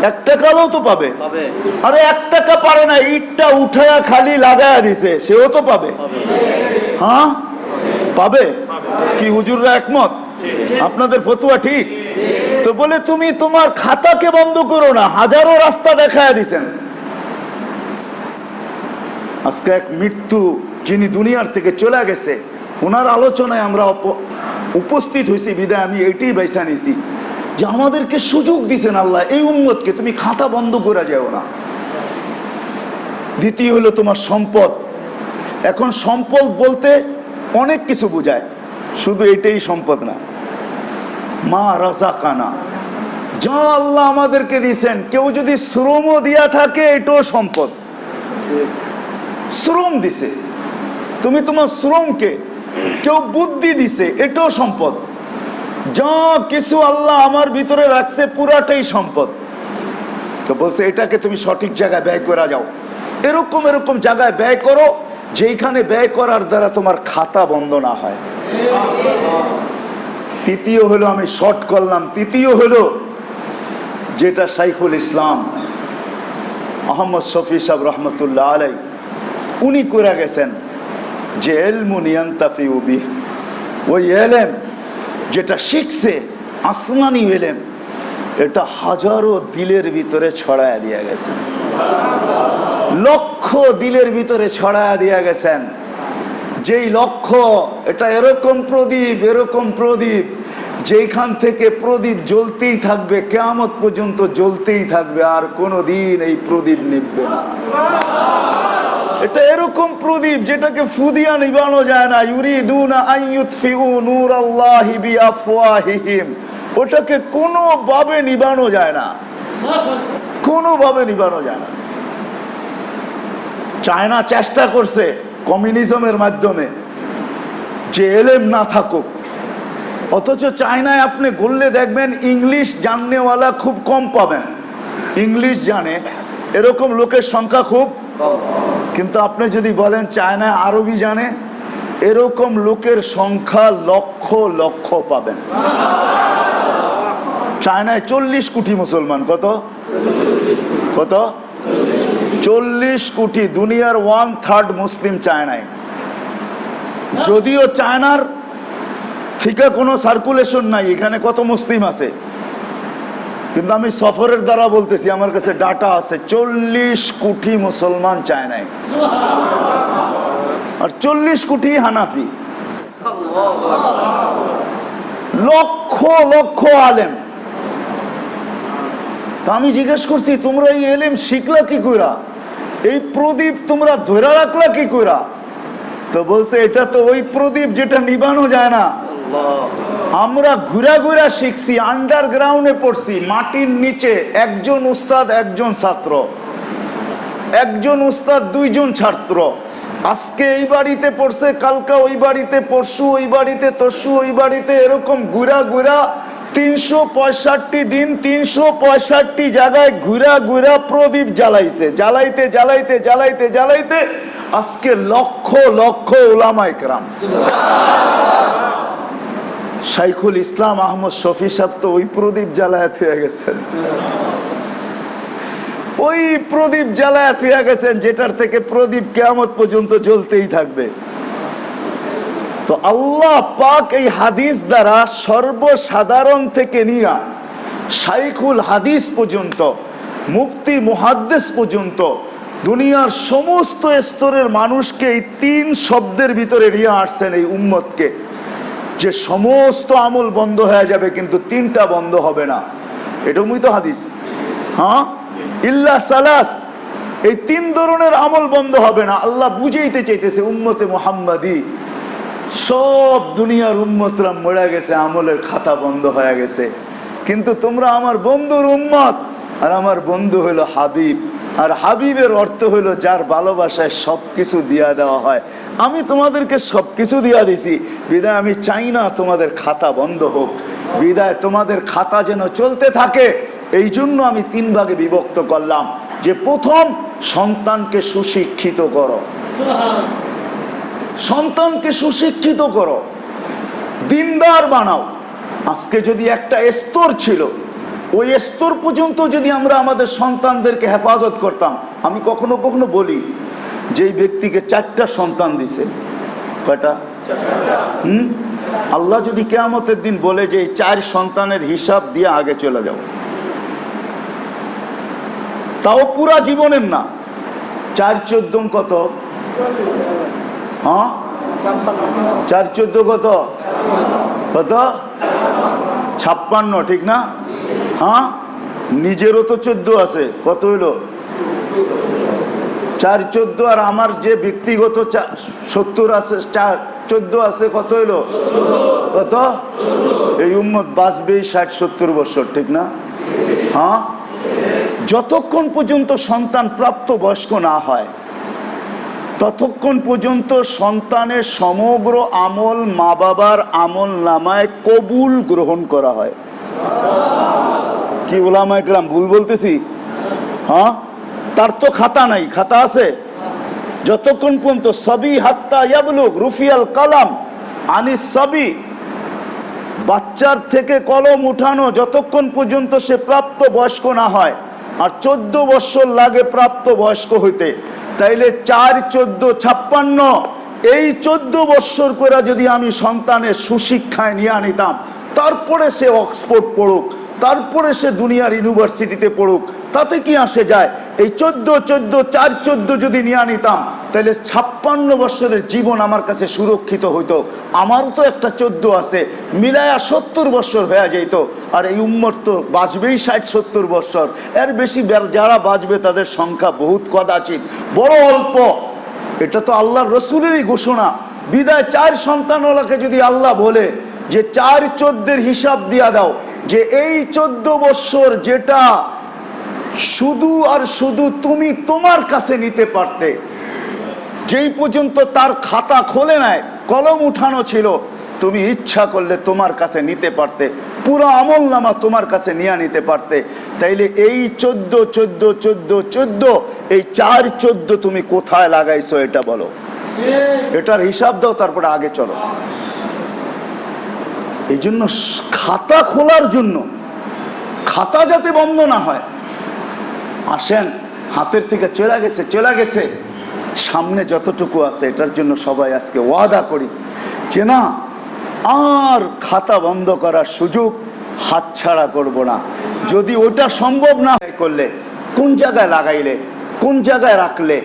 1 টাকা আলাও তো পাবে। আরে 1 টাকা পারে না, ইটটা উঠায়া খালি লাগায়া দিছে, সেও তো পাবে। হ্যাঁ পাবে। কি হুজুররা একমত? আপনাদের ফতুয়া ঠিক? তো বলে তুমি তোমার খাতাকে বন্ধ করো না, হাজারো রাস্তা দেখায় দিছেন। আজকে এক মৃত্যু, যিনি দুনিয়ার থেকে চলে গেছে, ওনার আলোচনায় আমরা উপস্থিত হয়েছি বিদায় আমি এটাই বাইসা নিছি যে আমাদেরকে সুযোগ দিছেন আল্লাহ, এই উম্মতকে তুমি খাতা বন্ধ করে যাও না। দ্বিতীয় হলো তোমার সম্পদ। এখন সম্পদ বলতে অনেক কিছু বোঝায়, শুধু এটাই সম্পদ না। মা রাযাকানা, যা আল্লাহ আমাদেরকে দিয়েছেন, কেউ যদি শ্রমও দিয়া থাকে এটাও সম্পদ। শ্রম দিছে, তুমি তোমার শ্রমকে, কেউ বুদ্ধি দিছে, এটাও সম্পদ। যা কিছু আল্লাহ আমার ভিতরে রাখছে পুরাটাই সম্পদ। তো বলছে এটাকে তুমি সঠিক জায়গায় ব্যয় করা যাও, এরকম এরকম জায়গায় ব্যয় করো যেখানে ব্যয় করার দ্বারা তোমার খাতা বন্ধ না হয়। তৃতীয় হলো, আমি শর্ট করলাম, তৃতীয় হলো যেটা শাইখুল ইসলাম আহমদ শফি সাহেব রহমতুল্লাহ আলাই উনি করে গেছেন, যে ইলমুন ইয়ানতাফিউ বিহি, ওই ইলম যেটা শিখছে আসমানি ইলম, এটা হাজারো দিলের ভিতরে ছড়ায়া দিয়ে গেছেন, লক্ষ দিলের ভিতরে ছড়ায়া দিয়ে গেছেন। যেই লক্ষ্য, এটা এরকম প্রদীপ, এরকম প্রদীপ যেখান থেকে প্রদীপ জ্বলতেই থাকবে, কিয়ামত পর্যন্ত জ্বলতেই থাকবে, আর কোনোদিন এই প্রদীপ নিভবে না। এটা এরকম প্রদীপ যেটাকে ফুদিয়া নিবানো যায় না। ইউরিদুনা আন ইউতফিউ নূরাল্লাহি বিআফওয়াহিহিম, ওটাকে কোনোভাবে নিবানো যায় না, কোনোভাবে নিবানো যায় না। চায়না চেষ্টা করছে কমিউনিজমের মাধ্যমে যে এলেম না থাকুক, অথচ চায়নায় আপনি ঘুরলে দেখবেন ইংলিশ জাননেওয়ালা খুব কম পাবেন। ইংলিশ জানে এরকম লোকের সংখ্যা খুব, কিন্তু আপনি যদি বলেন চায়নায় আরবি জানে, এরকম লোকের সংখ্যা লক্ষ লক্ষ পাবেন। চায়নায় 40 কোটি মুসলমান। কত কত? 40 কোটি। দুনিয়ার 1/3 মুসলিম চায়নায়। যদিও চায়নার থেকে কোনো সার্কুলেশন নাই, এখানে কত মুসলিম আছে, কিন্তু আমি সফরের দ্বারা বলতেছি, আমার কাছে ডাটা আছে 40 কোটি মুসলমান চায়নায়, আর 40 কোটি হানাফি, লক্ষ লক্ষ আলেম। তা আমি জিজ্ঞেস করছি, তোমরা এই এলেম শিখলা কি কইরা, এই প্রদীপ তোমরা ধরে রাখলা কি কইরা? তো বলছে এটা তো ওই প্রদীপ যেটা নিবানো যায় না। আমরা ঘুরা ঘুরা শিখছি, আন্ডারগ্রাউন্ডে পড়ছি, মাটির নিচে, একজন উস্তাদ একজন ছাত্র, একজন উস্তাদ 2 জন ছাত্র। আজকে এই বাড়িতে পড়ছে, কালকা ওই বাড়িতে, পরশু ওই বাড়িতে, তরশু ওই বাড়িতে, এরকম ঘুরা ঘুরা 365 দিন 365 জায়গায় ঘুরা ঘুরা প্রদীপ জ্বালাইছে, জ্বালাইতে জ্বালাইতে জ্বালাইতে জ্বালাইতে আজকে লক্ষ লক্ষ উলামায়ে কেরাম। শাইখুল ইসলাম আহমদ শফি সাহেব তো ওই প্রদীপ জ্বালায় থুয়ে গেছেন, ওই প্রদীপ জ্বালায় থুয়ে গেছেন যেটার থেকে প্রদীপ কিয়ামত পর্যন্ত জ্বলতেই থাকবে। তো আল্লাহ পাক এই হাদিস দ্বারা সর্বসাধারণ থেকে নিয়ে শাইখুল হাদিস পর্যন্ত, মুফতি মুহাদ্দিস পর্যন্ত, দুনিয়ার সমস্ত স্তরের মানুষকে এই 3 শব্দের ভিতরে নিয়ে আসছেন এই উম্মতকে, যে সমস্ত আমল বন্ধ হয়ে যাবে কিন্তু 3টা বন্ধ হবে না। এটাই তো হাদিস। হ্যাঁ, ইল্লা সালাস, এই 3 ধরনের আমল বন্ধ হবে না। আল্লাহ বুঝাইতে চাইতেছে উম্মতে মুহাম্মাদি, সব দুনিয়ার উম্মতরা মরে গেছে, আমলের খাতা বন্ধ হয়ে গেছে, কিন্তু তোমরা আমার বন্ধুর উম্মত, আর আমার বন্ধু হলো হাবিব, আর হাবিবের অর্থ হলো যার ভালোবাসায় সবকিছু দিয়া দেওয়া হয়। আমি তোমাদেরকে সবকিছু দিয়া দিছি, বিদায় আমি চাই না তোমাদের খাতা বন্ধ হোক, বিদায় তোমাদের খাতা যেন চলতে থাকে। এই জন্য আমি 3 ভাগে বিভক্ত করলাম যে প্রথম, সন্তানকে সুশিক্ষিত করো, সন্তানকে সুশিক্ষিত করো, দিনদার বানাও। আজকে যদি একটা স্তর ছিল, ওই স্তর পর্যন্ত যদি আমরা আমাদের সন্তানদেরকে হেফাজত করতাম। আমি কখনো কখনো বলি যে এই ব্যক্তিকে 4টা সন্তান দিছে, কয়টা? আল্লাহ যদি কিয়ামতের দিন বলে যে এই 4 সন্তানের হিসাব দিয়ে আগে চলে যাও, তাও পুরা জীবনের না, 4×14 কত? হ্যাঁ, 4×14 কত? কত? 56, ঠিক না? হ্যাঁ, নিজেরও তো 14 আছে, কত হইলো? 4×14, আর আমার যে ব্যক্তিগত 70 আছে, 4×14 আছে, কত হইলো? কত? এই উম্মত বাঁচবে 60-70 বছর, ঠিক না? হ্যাঁ, যতক্ষণ পর্যন্ত সন্তান প্রাপ্ত বয়স্ক না হয় ততক্ষণ পর্যন্ত সন্তানের সমগ্র আমল মা বাবার আমল নামায় কবুল গ্রহণ করা হয়। কি উলামায়ে কেরাম ভুল বলতেছি? হ্যাঁ, তার তো খাতা নাই, খাতা আছে? যতক্ষণ পর্যন্ত সাবি হাত্তা ইয়াবলুগ রুফিয়াল কালাম আনিস সাবি, বাচ্চার থেকে কলম উঠানো যতক্ষণ পর্যন্ত সে প্রাপ্ত বয়স্ক না হয়, আর 14 বছর লাগে প্রাপ্ত বয়স্ক হইতে। তাইলে 4×14 = 56। এই 14 বছর করে যদি আমি সন্তানের সুশিক্ষায় নিয়ে আনিতাম, তারপরে সে অক্সফোর্ড পড়ুক, তারপরে সে দুনিয়ার ইউনিভার্সিটিতে পড়ুক, তাতে কি আসে যায়? এই 4 যদি নিয়ে আনিতাম, তাহলে 56 বছরের জীবন আমার কাছে সুরক্ষিত হইতো। আমার তো একটা 14 আছে, মিলায়া 70 বছর হয়ে যেত। আর এই উম্মত তো বাঁচবেই 60-70 বছর, এর বেশি যারা বাঁচবে তাদের সংখ্যা বহুত কদাচিৎ, বড় অল্প। এটা তো আল্লাহর রসুলেরই ঘোষণা। বিদায় 4 সন্তানওয়ালাকে যদি আল্লাহ বলে যে 4×14 হিসাব দিয়া দাও, যে এই 14 বছর যেটা শুধু আর শুধু তুমি তোমার কাছে নিতে পারতে, যেই পর্যন্ত তার খাতা খোলে নাই, কলম উঠানো ছিল, তুমি ইচ্ছা করলে তোমার কাছে নিতে পারতে, পুরো আমল নামা তোমার কাছে নিয়ে নিতে পারতে। তাইলে এই 14 এই 4×14 তুমি কোথায় লাগাইছো এটা বলো, এটার হিসাব দাও, তারপরে আগে চলো। এই জন্য খাতা খোলার জন্য, খাতা যাতে বন্ধ না হয়, আসেন হাতের থেকে চলে গেছে, সামনে যতটুকু আছে এটার জন্য সবাই আজকে ওয়াদা করি যে না, আর খাতা বন্ধ করার সুযোগ হাতছাড়া করব না। যদি ওটা সম্ভব না করলে, কোন জায়গায় লাগাইলে, কোন জায়গায় রাখলে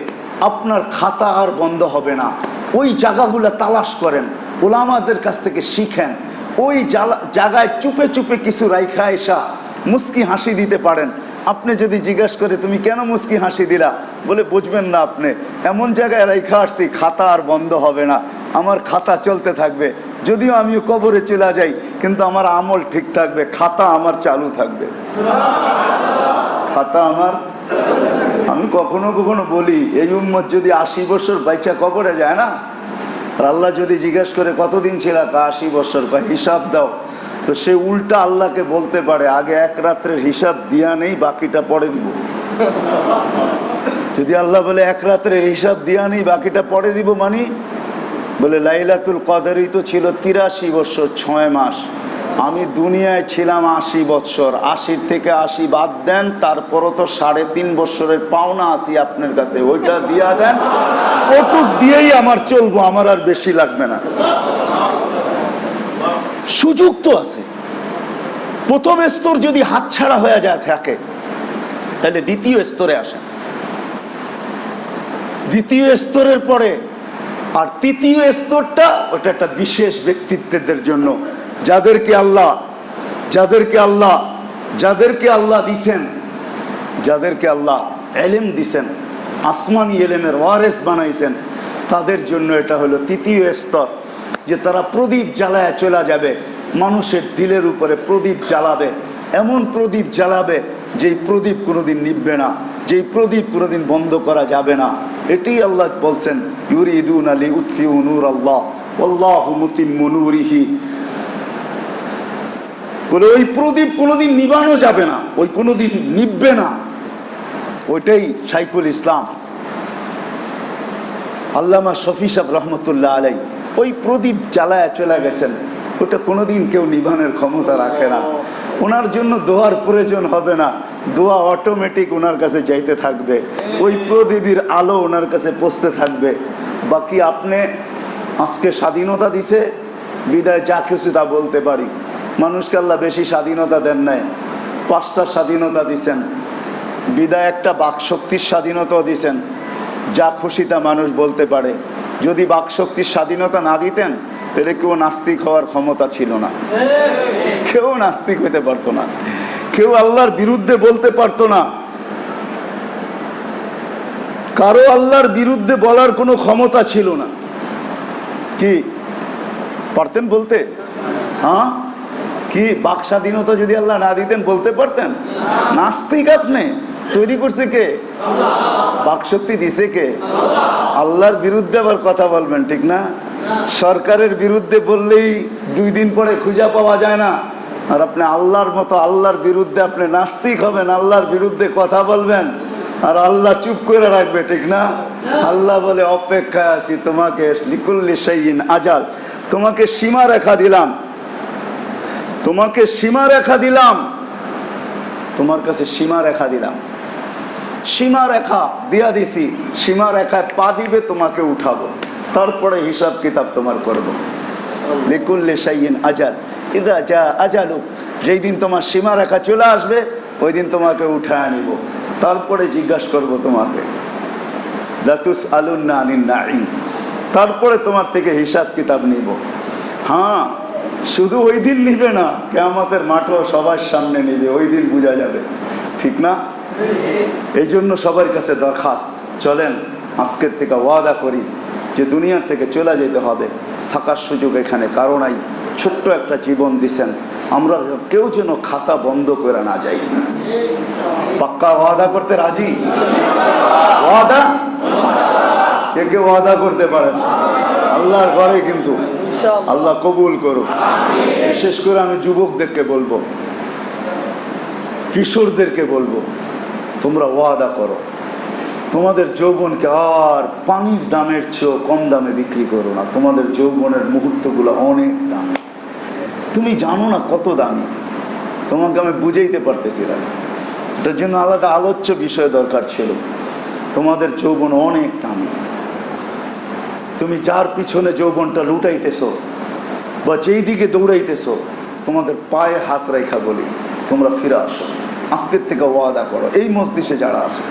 আপনার খাতা আর বন্ধ হবে না, ওই জায়গাগুলো তালাশ করেন, ওলামাদের কাছ থেকে শিখেন। ওই জায়গায় চুপে চুপে কিছু রাইখা এসা মুস্কি হাসি দিতে পারেন। আপনি যদি জিজ্ঞাসা করে তুমি কেন মুস্কি হাসি দিলা, বলে বুঝবেন না আপনি, এমন জায়গায় রাইখা আসছি খাতা আর বন্ধ হবে না, আমার খাতা চলতে থাকবে। যদিও আমিও কবরে চলে যাই, কিন্তু আমার আমল ঠিক থাকবে, খাতা আমার চালু থাকবে, খাতা আমার। আমি কখনো কখনো বলি, এই উম্মত যদি 80 বছর বাইচা কবরে যায় না, আর আল্লাহ যদি জিজ্ঞেস করে কতদিন ছিল, 80 বছর, হিসাব দাও, তো সে উল্টা আল্লাহকে বলতে পারে আগে 1 রাত্রের হিসাব দিয়া নেই, বাকিটা পরে দিব। যদি আল্লাহ বলে 1 রাত্রের হিসাব দিয়া নেই, বাকিটা পরে দিব, মানে বলে লাইলাতুল কদরই তো ছিল 83 বছর 6 মাস, আমি দুনিয়ায় ছিলাম 80 বছর, 80 থেকে 80 বাদ দেন, তারপরও তো 3.5 বছরের পাওনা আছি আপনার কাছে, ওইটা দিয়া দেন, ওটুক দিয়েই আমার চলবো, আমার আর বেশি লাগবে না। সুযোগ তো আছে। প্রথম স্তর যদি হাতছাড়া হয়ে যায় থাকে, তাহলে দ্বিতীয় স্তরে আসেন। দ্বিতীয় স্তরের পরে আর তৃতীয় স্তরটা, ওটা একটা বিশেষ ব্যক্তিত্বদের জন্য, যাদেরকে আল্লাহ দিছেন, যাদেরকে আল্লাহ এলেম দিছেন, আসমানি এলেমের ওয়ারেস বানাইছেন, তাদের জন্য এটা হলো তৃতীয় স্তর, যে তারা প্রদীপ জ্বালায় চলে যাবে, মানুষের দিলের উপরে প্রদীপ জ্বালাবে, এমন প্রদীপ জ্বালাবে যে প্রদীপ কোনোদিন নিভবে না। যে প্রদীপ কোনোদিন বন্ধ করা যাবে না। এটাই আল্লাহ বলছেন, ইউরিদুনা লিউতফিউ নূরাল্লাহ ওয়াল্লাহু মুতিম্মু নূরিহি। বলে ওই প্রদীপ কোনোদিন নিভানো যাবে না, ওই কোনোদিন নিভবে না। ওইটাই শাইখুল ইসলাম আল্লামা শফি সাহেব রহমতুল্লাহ আলাই ওই প্রদীপ জ্বালায় চলে গেছেন। ওটা কোনোদিন কেউ নিভানোর ক্ষমতা রাখে না। ওনার জন্য দোয়ার প্রয়োজন হবে না, দোয়া অটোমেটিক ওনার কাছে যাইতে থাকবে, ওই প্রদীপের আলো ওনার কাছে পৌঁছতে থাকবে। বাকি আপনি আজকে স্বাধীনতা দিছে বিদায় যা কিছু তা বলতে পারি। মানুষকে আল্লাহ বেশি স্বাধীনতা দেন নাই, 5টা স্বাধীনতা দিছেন বিদায়, একটা বাকশক্তির স্বাধীনতাও দিছেন, যা খুশি তা মানুষ বলতে পারে। যদি বাকশক্তির স্বাধীনতা না দিতেন তাহলে কেউ নাস্তিক হওয়ার ক্ষমতা ছিল না, কেউ নাস্তিক হইতে পারতো না, কেউ আল্লাহর বিরুদ্ধে বলতে পারতো না, কারো আল্লাহর বিরুদ্ধে বলার কোনো ক্ষমতা ছিল না। কি পারতেন বলতে? হ্যাঁ, কি বাক স্বাধীনতা যদি আল্লাহ না দিতেন বলতে পারতেন? নাস্তিক আপনি, তৈরি করছে কে? বাক শক্তি দিছে কে? আল্লাহর বিরুদ্ধে আবার কথা বলবেন, ঠিক না? সরকারের বিরুদ্ধে বললেই 2 দিন পরে খুঁজে পাওয়া যায় না, আর আপনি আল্লাহর মতো আল্লাহর বিরুদ্ধে আপনি নাস্তিক হবেন, আল্লাহর বিরুদ্ধে কথা বলবেন, আর আল্লাহ চুপ করে রাখবে, ঠিক না? আল্লাহ বলে অপেক্ষায় আছি, তোমাকে লিকুল্লি শাইইন আজাল, তোমাকে সীমা রেখা দিলাম, তোমাকে সীমা রেখা দিলাম, তোমার কাছে সীমা রেখা দিলাম, সীমা রেখা দিয়া দিছি, সীমা রেখায় পা দিবে তোমাকে উঠাবো, তারপরে হিসাব কিতাব তোমার করবো। লিকুল্লি শাইইন আজাল ইদা জা আজালু, যেই দিন তোমার সীমা রেখা চলে আসবে ওই দিন তোমাকে উঠায় নিব, তারপরে জিজ্ঞাসা করবো তোমাকে, লাতুস আলুন্না আনিন নাঈম, তারপরে তোমার থেকে হিসাব কিতাব নিব। হ্যাঁ, শুধু ওই দিন নিবে না, কিয়ামতের মাঠও সবার সামনে নিবে, ওই দিন বোঝা যাবে, ঠিক না? এই জন্য সবার কাছে দরখাস্ত, চলেন আজকের থেকে ওয়াদা করি যে দুনিয়ার থেকে চলে যেতে হবে, থাকার সুযোগ এখানে কারো নাই, ছোট্ট একটা জীবন দিছেন, আমরা কেউ যেন খাতা বন্ধ করে না যাই। পাক্কা ওয়াদা করতে রাজি? ওয়াদা কে কে ওয়াদা করতে পারেন? আল্লাহর ঘরে কিন্তু আল্লাহ কবুল করুক। বিশেষ করে আমি যুবকদেরকে বলবো, কিশোরদেরকে বলবো, তোমরা ওয়াদা করো, তোমাদের যৌবনকে আর পানির দামের চেয়েও কম দামে বিক্রি করো না। তোমাদের যৌবনের মুহূর্তগুলো অনেক দামি, তুমি জানো না কত দামি, তোমাকে আমি বুঝাইতে পারতেছি না, এটার জন্য আলাদা আলোচ্য বিষয় দরকার ছিল। তোমাদের যৌবন অনেক দামি, তুমি যার পিছনে যৌবনটা লুটাইতেছো বা যেই দিকে দৌড়াইতেছো, তোমাদের পায়ে হাত রেখা বলি তোমরা ফিরে আসো, আজকের থেকে ওয়াদা করো এই মজলিসে যারা আসো,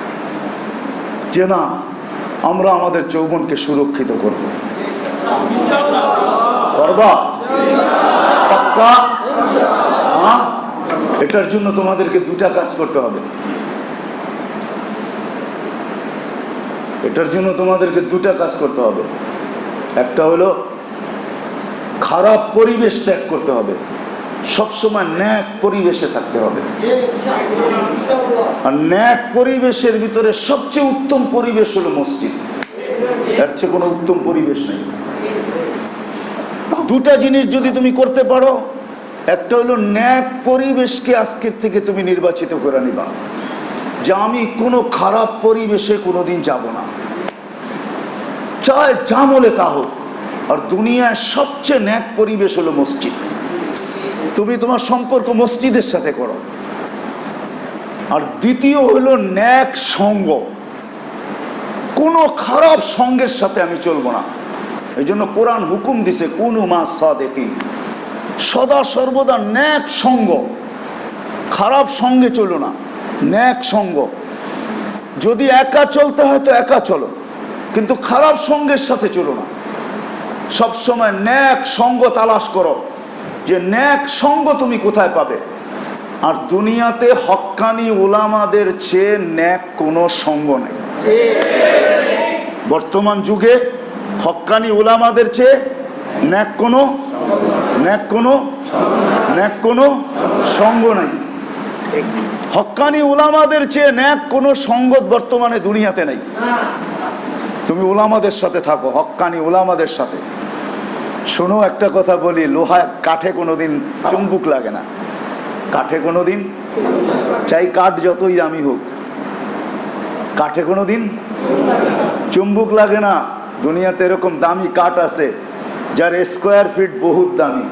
যে না আমরা আমাদের যৌবনকে সুরক্ষিত করব। করবা? পাক্কা? হ্যাঁ, এটার জন্য তোমাদেরকে 2টা কাজ করতে হবে, এটার জন্য তোমাদেরকে 2টা কাজ করতে হবে। একটা হলো খারাপ পরিবেশ ত্যাগ করতে হবে, সবসময় ন্যাক পরিবেশে থাকতে হবে। আর ন্যাক পরিবেশের ভিতরে সবচেয়ে উত্তম পরিবেশ হলো মসজিদ, এর চেয়ে কোনো উত্তম পরিবেশ নেই। 2টা জিনিস যদি তুমি করতে পারো, একটা হলো ন্যাক পরিবেশকে আজকের থেকে তুমি নির্বাচিত করে নিবা, যে আমি কোনো খারাপ পরিবেশে কোনোদিন যাব না, চাই যা বলে তা হোক। আর দুনিয়ায় সবচেয়ে ন্যাক পরিবেশ হলো মসজিদ, তুমি তোমার সম্পর্ক মসজিদের সাথে করো। আর দ্বিতীয় হলো ন্যাক সঙ্গ, কোনো খারাপ সঙ্গের সাথে আমি চলবো না। এই জন্য কোরআন হুকুম দিছে কুনু মা সাদিকিন, সদা সর্বদা ন্যাক সঙ্গ, খারাপ সঙ্গে চলো না, ন্যাক সঙ্গ। যদি একা চলতে হয় তো একা চলো, কিন্তু খারাপ সঙ্গের সাথে চলো না। সবসময় ন্যাক সঙ্গ তালাশ করো, যে ন্যাক সঙ্গ তুমি কোথায় পাবে। আর দুনিয়াতে হক্কানি উলামাদের চেয়ে ন্যাক কোনো সঙ্গ নেই। বর্তমান যুগে হক্কানি উলামাদের চেয়ে ন্যাক কোনো সঙ্গ নাই। হক্কানি উলামাদের চেয়ে ন্যাক কোনো সঙ্গত বর্তমানে দুনিয়াতে নেই। তুমি উলামাদের সাথে থাকো, হক্কানি উলামাদের সাথে। শোনো একটা কথা বলি, লোহা কাঠে কোনোদিন চুম্বুক লাগে না, কাঠে কোনোদিন, চাই কাঠ যতই দামি হোক, কাঠে কোনোদিন চুম্বুক লাগে না। দুনিয়াতে এরকম দামি কাঠ আছে যার স্কোয়ার ফিট বহুত দামি,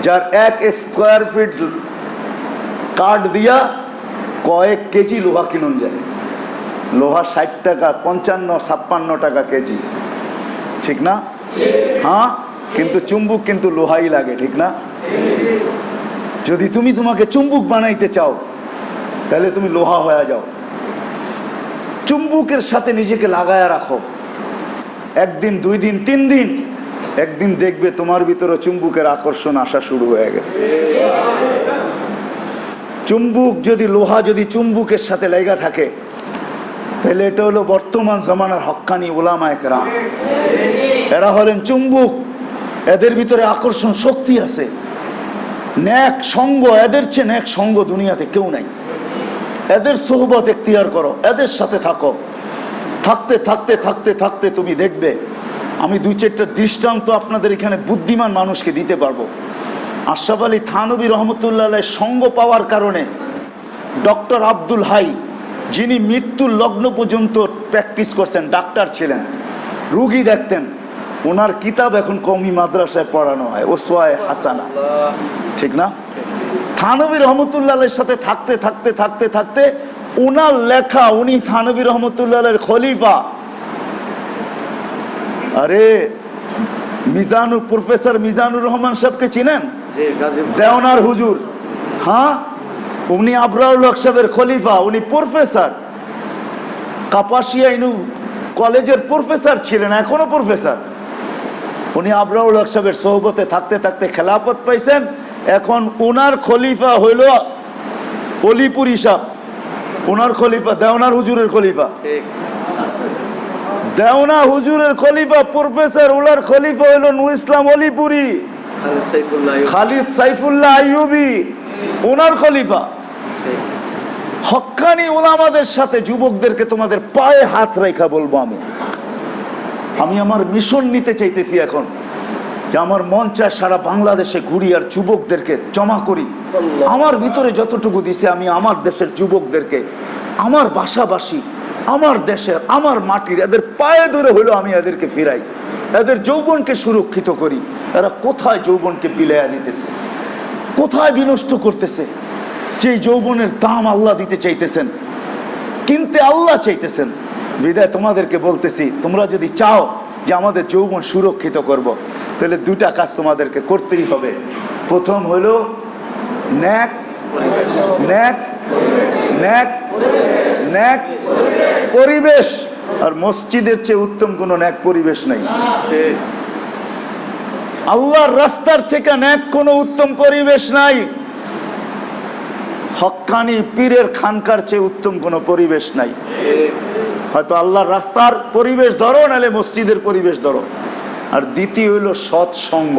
যার 1 স্কোয়ার ফিট কাঠ দিয়া কয়েক কেজি লোহা কিনুন যায়। লোহা 60 টাকা, 55-56 টাকা কেজি, ঠিক না? হ্যাঁ, কিন্তু চুম্বুক কিন্তু লোহাই লাগে, ঠিক না? যদি তুমি তোমাকে চুম্বুক বানাইতে চাও তাহলে তুমি লোহা হয়ে যাও, চুম্বুকের সাথে নিজেকে লাগায়া রাখো। 1 দিন 2 দিন 3 দিন, একদিন দেখবে তোমার ভিতরে চুম্বুকের আকর্ষণ আসা শুরু হয়ে গেছে। চুম্বুক যদি, লোহা যদি চুম্বুকের সাথে লেগা থাকে তাহলে এটা হলো বর্তমান জামানার হক্কানি উলামায়ে কেরাম। এরা হলেন চুম্বুক, এদের ভিতরে আকর্ষণ শক্তি আছে। ন্যাক সঙ্গ, এদের চেয়ে ন্যাক সঙ্গ দুনিয়াতে কেউ নাই। এদের সোহবত এখতিয়ার করো, এদের সাথে থাকো। থাকতে থাকতে থাকতে থাকতে তুমি দেখবে, আমি 2-4টা দৃষ্টান্ত আপনাদের এখানে বুদ্ধিমান মানুষকে দিতে পারবো। আশরাফ আলী থানভী রহমতুল্লাহ আলাইহির সঙ্গ পাওয়ার কারণে ডক্টর আব্দুল হাই, যিনি মৃত্যুর লগ্ন পর্যন্ত প্র্যাকটিস করছেন, ডাক্তার ছিলেন, রুগী দেখতেন, ওনার কিতাব এখন কওমি মাদ্রাসায় পড়ানো হয়, ওসওয়ায়ে হাসানা, ঠিক না? থানভী রহমতুল্লাহ আলাইহির সাথে থাকতে থাকতে থাকতে থাকতে ওনার লেখা, উনি থানভী রহমতুল্লাহ আলাইহির খলিফা। আরে মিজানুর, প্রফেসর মিজানুর রহমান সাহেবকে চিনেন? দেওনার হুজুর, হ্যাঁ, উনি আবরাউল হক সাহেবের খলিফা, উনি প্রফেসর, কাপাসিয়া ইনু কলেজের প্রফেসর ছিলেন, এখনো প্রফেসর। উনি আবরাউল হক সাহেবের সোহবতে থাকতে থাকতে খেলাফত পাইছেন। এখন ওনার খলিফা হইল অলিপুরি সাহেব, ওনার খলিফা, দেওনার হুজুরের খলিফা, দেওনা হুজুরের খলিফা প্রফেসর, ওনার খলিফা হইল নূর ইসলাম অলিপুরি, খালিদ সাইফুল্লাহ আইয়ুবী, ওনার খলিফা। হক্কানি ওলামাদের সাথে যুবকদেরকে তোমাদের পায়ে হাত রেখা বলবো, আমি আমার মিশন নিতে চাইতেছি এখন, যে আমার মন চায় সারা বাংলাদেশে ঘুরি আর যুবকদেরকে জমা করি। আমার ভিতরে যতটুকু দিছে আমি আমার দেশের যুবকদেরকে, আমার বাসাবাসী, আমার দেশের, আমার মাটির, এদের পায়ে ধরে হইলো আমি এদেরকে ফিরাই, এদের যৌবনকে সুরক্ষিত করি। এরা কোথায় যৌবনকে বিলাইয়া দিতেছে, কোথায় বিনষ্ট করতেছে? যে যৌবনের দাম আল্লাহ দিতে চাইতেছেন, কিনতে আল্লাহ চাইতেছেন। বিদায় তোমাদেরকে বলতেছি, তোমরা যদি চাও যে আমাদের যৌবন সুরক্ষিত করব, তাহলে 2টা কাজ তোমাদেরকে করতেই হবে। প্রথম হলো ন্যাক, ন্যাক, ন্যাক, ন্যাক পরিবেশ। আর মসজিদের চেয়ে উত্তম কোনো ন্যাক পরিবেশ নাই। আল্লাহর রাস্তার থেকে ন্যাক কোনো উত্তম পরিবেশ নাই। হক্কানি পীরের খানকার চেয়ে উত্তম কোনো পরিবেশ নাই। হয়তো আল্লাহর রাস্তার পরিবেশ ধরো, নাহলে মসজিদের পরিবেশ ধরো। আর দ্বিতীয় হইল সৎসঙ্গ।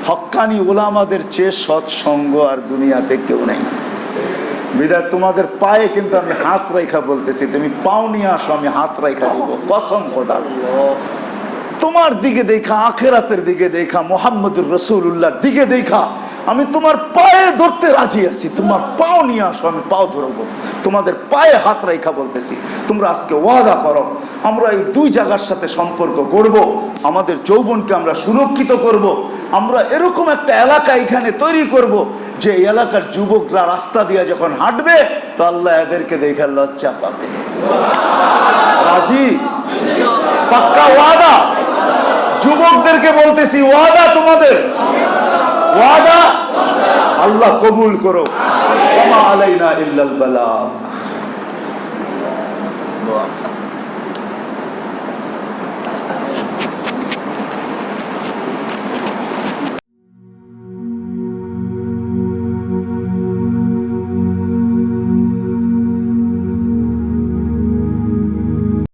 হক্কানি ওলামাদের চেয়ে সৎসঙ্গ আর দুনিয়াতে কেউ নেই। বিদায় তোমাদের পায়ে কিন্তু আমি হাত রেখা বলতেছি, তুমি পাও নিয়ে আসো, আমি হাত রেখা দিব, কসম খোদার। তোমার দিকে দেখা, আখেরাতের দিকে দেখা, মুহাম্মদুর রাসূলুল্লাহর দিকে দেখা আমি তোমার পায়ে ধরতে রাজি আছি। তোমার পাও নিয়ে আসো, আমি পাও ধরবো। তোমাদের পায়ে হাত রেখা বলতেছি, তোমরা আজকে ওয়াদা করো, আমরা এই 2 জায়গার সাথে সম্পর্ক গড়ব, আমাদের যৌবনকে আমরা সুরক্ষিত করব। আমরা এরকম একটা এলাকা এখানে তৈরি করব, যে এলাকার যুবকরা রাস্তা দিয়ে যখন হাঁটবে তো আল্লাহ এদেরকে দেখে লজ্জা পাবে। রাজি? পাক্কা ওয়াদা? যুবকদেরকে বলতেছি, ওয়াদা তোমাদের, ওয়াদা? আল্লাহ কবুল করো। ওয়া মা আলাইনা ইল্লাল বালাগ।